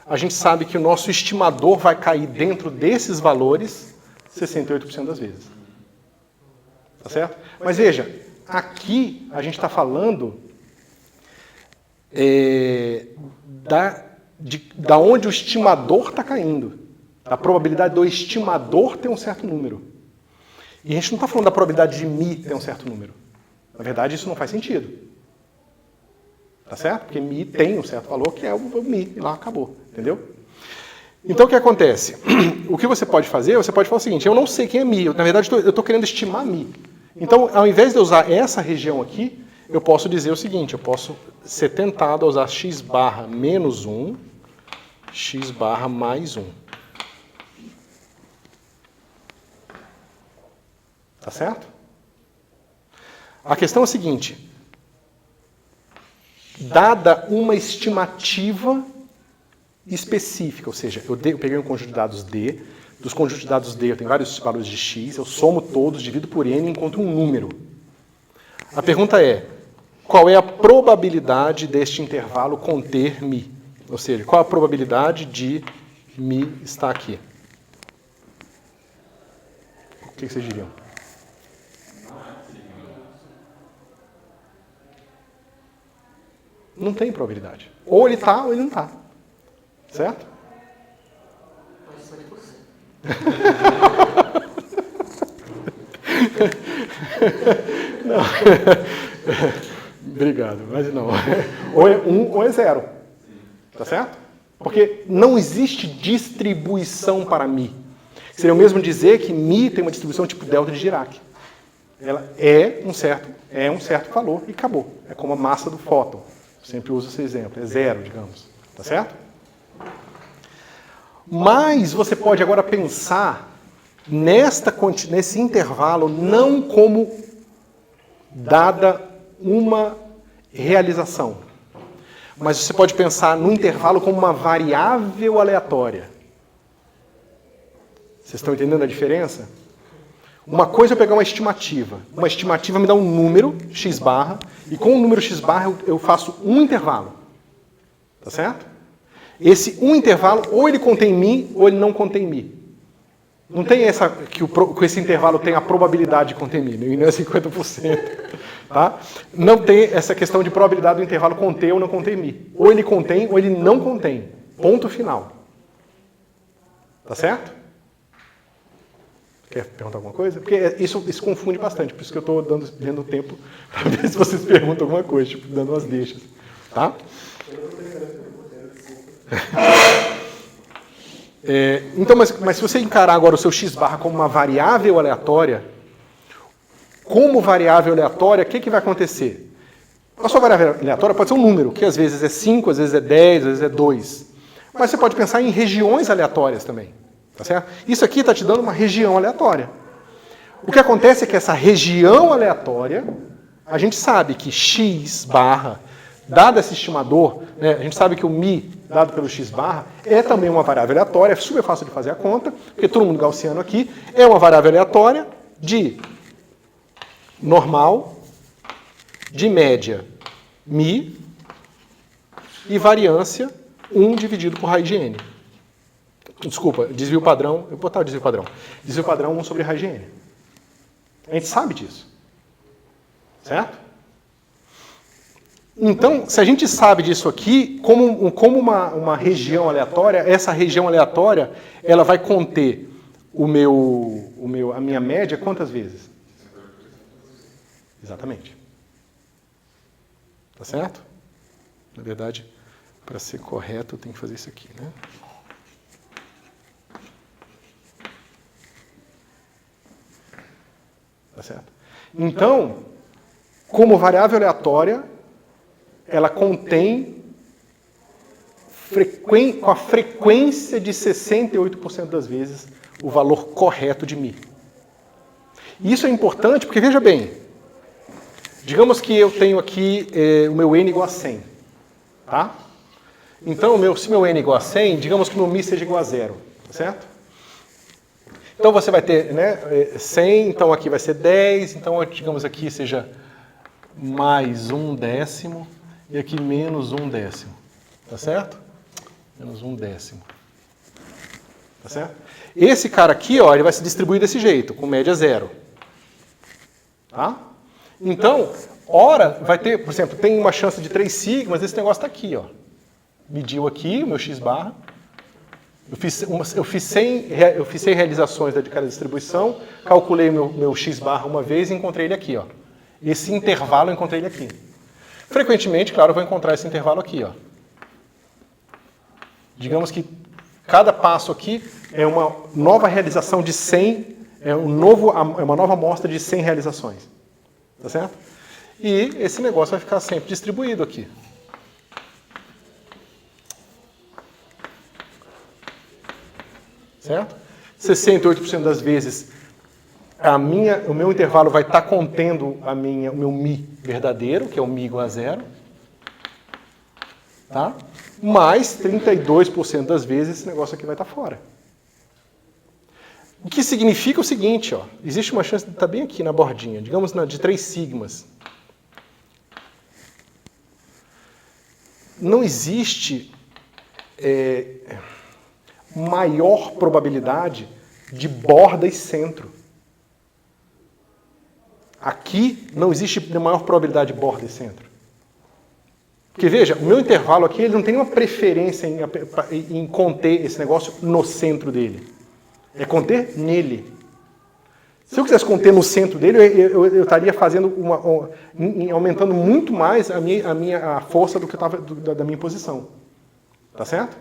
a gente sabe que o nosso estimador vai cair dentro desses valores 68% das vezes. Tá certo? Mas veja, aqui a gente está falando da onde o estimador está caindo. Da probabilidade do estimador ter um certo número. E a gente não está falando da probabilidade de μ ter um certo número. Na verdade, isso não faz sentido. Tá certo? Porque μ tem um certo valor, que é o μ, e lá acabou. Entendeu? Então, o que acontece? O que você pode fazer? Você pode falar o seguinte, eu não sei quem é μ. Na verdade, eu estou querendo estimar μ. Então, ao invés de eu usar essa região aqui, eu posso dizer o seguinte, eu posso ser tentado a usar x barra menos 1, x barra mais 1. Tá certo? A questão é a seguinte. Dada uma estimativa específica, ou seja, eu peguei um conjunto de dados D, dos conjuntos de dados D eu tenho vários valores de x, eu somo todos, divido por n e encontro um número. A pergunta é, qual é a probabilidade deste intervalo conter μ? Ou seja, qual a probabilidade de μ estar aqui? O que vocês diriam? Não tem probabilidade. Ou ele está ou ele não está. Certo? Mais 50%. Não. Obrigado, mas não. Ou é 1 ou é 0. Tá certo? Porque não existe distribuição para μ. Seria o mesmo dizer que μ tem uma distribuição tipo delta de Dirac. Ela é um certo valor e acabou. É como a massa do fóton. Eu sempre uso esse exemplo. É 0, digamos. Tá certo? Mas você pode agora pensar nesse intervalo não como dada uma realização, mas você pode pensar no intervalo como uma variável aleatória. Vocês estão entendendo a diferença? Uma coisa é eu pegar uma estimativa. Uma estimativa me dá um número, x barra, e com o número x barra eu faço um intervalo. Tá certo? Esse um intervalo, ou ele contém mi, ou ele não contém mi. Não tem essa que esse intervalo tem a probabilidade de conter mi, não é 50%. Tá? Não tem essa questão de probabilidade do intervalo conter ou não conter mi. Ou ele contém ou ele não contém. Ponto final. Tá certo? Quer perguntar alguma coisa? Porque isso confunde bastante, por isso que eu estou dando tempo para ver se vocês perguntam alguma coisa, tipo, dando umas deixas. Tá? Então, mas se você encarar agora o seu x barra como uma variável aleatória, como variável aleatória, o que vai acontecer? A sua variável aleatória pode ser um número, que às vezes é 5, às vezes é 10, às vezes é 2. Mas você pode pensar em regiões aleatórias também. Tá certo? Isso aqui está te dando uma região aleatória. O que acontece é que essa região aleatória, a gente sabe que x barra, dado esse estimador, né, a gente sabe que o mi, dado pelo x barra, é também uma variável aleatória, é super fácil de fazer a conta, porque todo mundo gaussiano aqui é uma variável aleatória de normal, de média, mi, e variância, 1 dividido por raiz de n. Desculpa, desvio padrão, eu vou botar o desvio padrão. Desvio padrão 1 sobre raiz de n. A gente sabe disso. Certo? Então, se a gente sabe disso aqui, como uma região aleatória, essa região aleatória, ela vai conter a minha média quantas vezes? Exatamente. Tá certo? Na verdade, para ser correto, eu tenho que fazer isso aqui, né? Tá certo? Então, como variável aleatória, ela contém com a frequência de 68% das vezes o valor correto de mi. E isso é importante porque, veja bem, digamos que eu tenho aqui o meu n igual a 100. Tá? Então, se meu n é igual a 100, digamos que o meu mi seja igual a 0. Tá certo? Então você vai ter, né, 100, então aqui vai ser 10, então digamos aqui seja mais 1/10 e aqui menos 1/10. Tá certo? Menos 1/10. Tá certo? Esse cara aqui, ó, ele vai se distribuir desse jeito, com média 0. Tá? Então, ora vai ter, por exemplo, tem uma chance de 3 sigmas, esse negócio está aqui, ó. Mediu aqui o meu x barra. Eu fiz 100 realizações de cada distribuição, calculei meu x barra uma vez e encontrei ele aqui, ó. Esse intervalo eu encontrei ele aqui. Frequentemente, claro, eu vou encontrar esse intervalo aqui, ó. Digamos que cada passo aqui é uma nova realização de 100, é uma nova amostra de 100 realizações. Tá certo? E esse negócio vai ficar sempre distribuído aqui. Certo? 68% das vezes o meu intervalo vai estar contendo o meu mi verdadeiro, que é o mi igual a 0. Tá? Mais 32% das vezes esse negócio aqui vai estar fora. O que significa o seguinte, ó, existe uma chance de estar bem aqui na bordinha, digamos de 3 sigmas. Não existe maior probabilidade de borda e centro. Aqui não existe maior probabilidade de borda e centro. Porque veja, o meu intervalo aqui ele não tem uma preferência em conter esse negócio no centro dele. É conter nele. Se eu quisesse conter no centro dele, eu estaria fazendo aumentando muito mais a força do que da minha posição. Tá certo?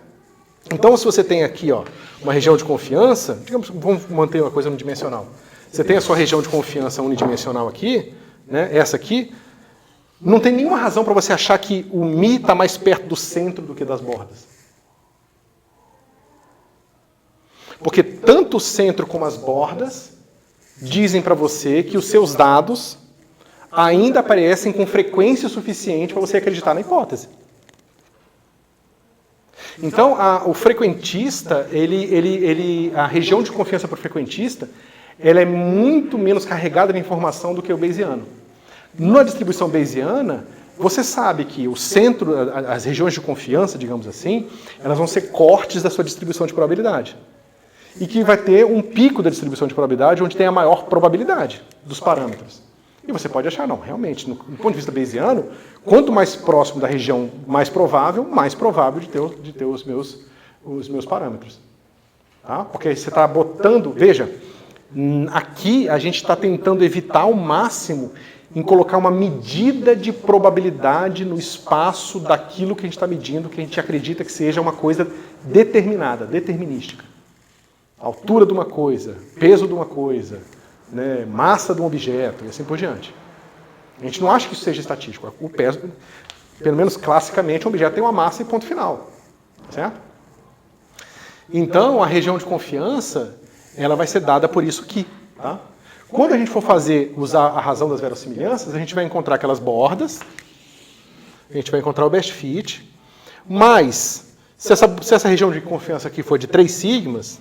Então, se você tem aqui, ó, uma região de confiança, digamos, vamos manter uma coisa unidimensional. Você tem a sua região de confiança unidimensional aqui, né, essa aqui, não tem nenhuma razão para você achar que o mi está mais perto do centro do que das bordas. Porque tanto o centro como as bordas dizem para você que os seus dados ainda aparecem com frequência suficiente para você acreditar na hipótese. Então, o frequentista, a região de confiança para o frequentista, ela é muito menos carregada de informação do que o bayesiano. Na distribuição bayesiana, Você sabe que o centro, as regiões de confiança, digamos assim, elas vão ser cortes da sua distribuição de probabilidade. E que vai ter um pico da distribuição de probabilidade onde tem a maior probabilidade dos parâmetros. E você pode achar, não, realmente, do ponto de vista bayesiano, quanto mais próximo da região mais provável de ter os meus parâmetros. Tá? Porque você está botando, veja, aqui a gente está tentando evitar ao máximo em colocar uma medida de probabilidade no espaço daquilo que a gente está medindo, que a gente acredita que seja uma coisa determinada, determinística. Altura de uma coisa, peso de uma coisa, né, massa de um objeto e assim por diante. A gente não acha que isso seja estatístico. O peso, pelo menos classicamente, um objeto tem uma massa e ponto final. Certo? Então, a região de confiança, ela vai ser dada por isso aqui. Tá? Quando a gente for usar a razão das verossimilhanças, a gente vai encontrar aquelas bordas, a gente vai encontrar o best fit, mas se essa região de confiança aqui for de 3 sigmas,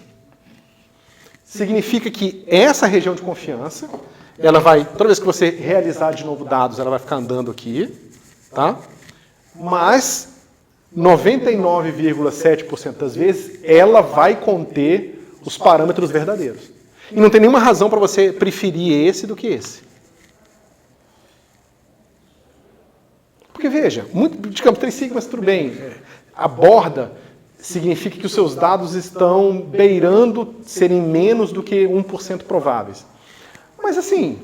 significa que essa região de confiança, ela vai, toda vez que você realizar de novo dados, ela vai ficar andando aqui, tá? Mas 99,7% das vezes, ela vai conter os parâmetros verdadeiros. E não tem nenhuma razão para você preferir esse do que esse. Porque, veja, digamos, 3 sigmas, tudo bem. A borda significa que os seus dados estão beirando serem menos do que 1% prováveis. Mas, assim,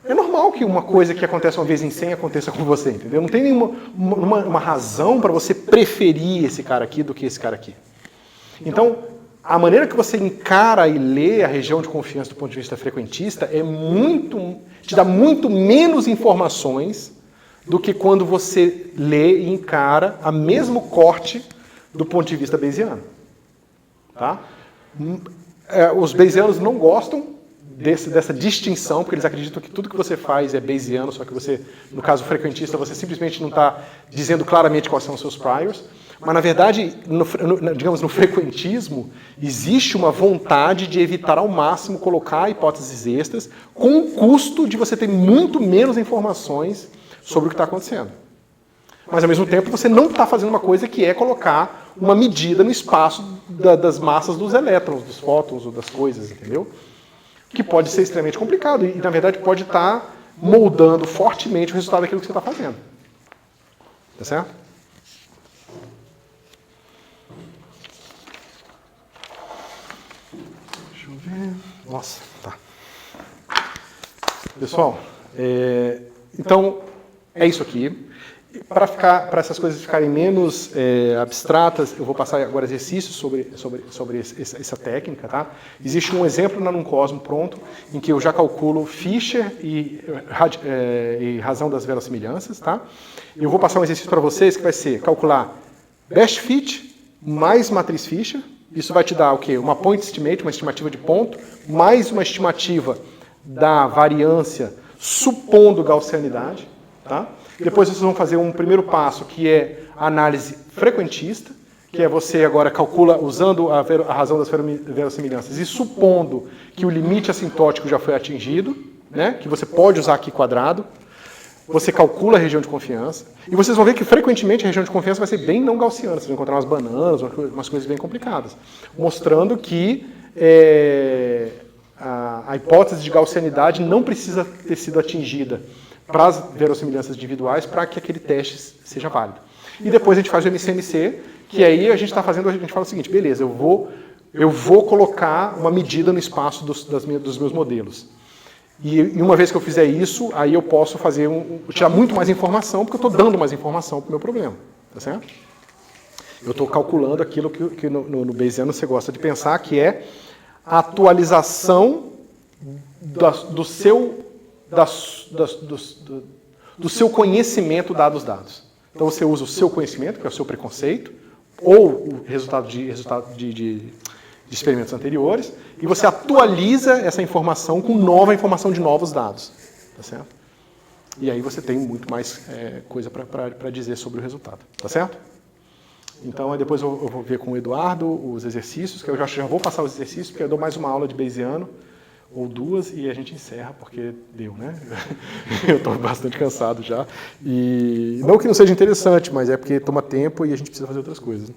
é normal que uma coisa que acontece uma vez em 100 aconteça com você, entendeu? Não tem nenhuma razão para você preferir esse cara aqui do que esse cara aqui. Então, a maneira que você encara e lê a região de confiança do ponto de vista frequentista te dá muito menos informações do que quando você lê e encara a mesmo corte do ponto de vista bayesiano. Tá? Os bayesianos não gostam dessa distinção, porque eles acreditam que tudo que você faz é bayesiano, só que você, no caso frequentista, você simplesmente não está dizendo claramente quais são os seus priors. Mas, na verdade, digamos, no frequentismo, existe uma vontade de evitar ao máximo colocar hipóteses extras, com o custo de você ter muito menos informações sobre o que está acontecendo. Mas, ao mesmo tempo, você não está fazendo uma coisa que é colocar uma medida no espaço das massas dos elétrons, dos fótons ou das coisas, entendeu? Que pode ser extremamente complicado e, na verdade, pode estar moldando fortemente o resultado daquilo que você está fazendo. Tá certo? Deixa eu ver. Nossa, tá. Pessoal, então, é isso aqui. Para essas coisas ficarem menos abstratas, eu vou passar agora exercícios sobre essa técnica. Tá? Existe um exemplo na NumCosmo pronto, em que eu já calculo Fisher e razão das verossimilhanças. Tá? Eu vou passar um exercício para vocês que vai ser calcular best fit mais matriz Fisher. Isso vai te dar o quê? Uma point estimate, uma estimativa de ponto, mais uma estimativa da variância supondo gaussianidade. Tá? Depois vocês vão fazer um primeiro passo, que é a análise frequentista, que é você agora calcula usando a razão das verossimilhanças e supondo que o limite assintótico já foi atingido, né, que você pode usar aqui quadrado, você calcula a região de confiança, e vocês vão ver que frequentemente a região de confiança vai ser bem não gaussiana, vocês vão encontrar umas bananas, umas coisas bem complicadas, mostrando que a hipótese de gaussianidade não precisa ter sido atingida para as verossimilhanças individuais para que aquele teste seja válido. E depois a gente faz o MCMC, que aí a gente fala o seguinte, beleza, eu vou colocar uma medida no espaço dos meus modelos. E uma vez que eu fizer isso, aí eu posso tirar muito mais informação, porque eu estou dando mais informação para o meu problema. Tá certo? Eu estou calculando aquilo que no Bayesiano você gosta de pensar, que é a atualização do seu conhecimento dados os dados. Então você usa o seu conhecimento, que é o seu preconceito, ou o resultado de experimentos anteriores, e você atualiza essa informação com nova informação de novos dados. Tá certo? E aí você tem muito mais coisa para dizer sobre o resultado. Tá certo? Então, depois eu vou ver com o Eduardo os exercícios, que eu já vou passar os exercícios, porque eu dou mais uma aula de Bayesiano ou 2 e a gente encerra, porque deu, né? Eu estou bastante cansado já. E não que não seja interessante, mas é porque toma tempo e a gente precisa fazer outras coisas.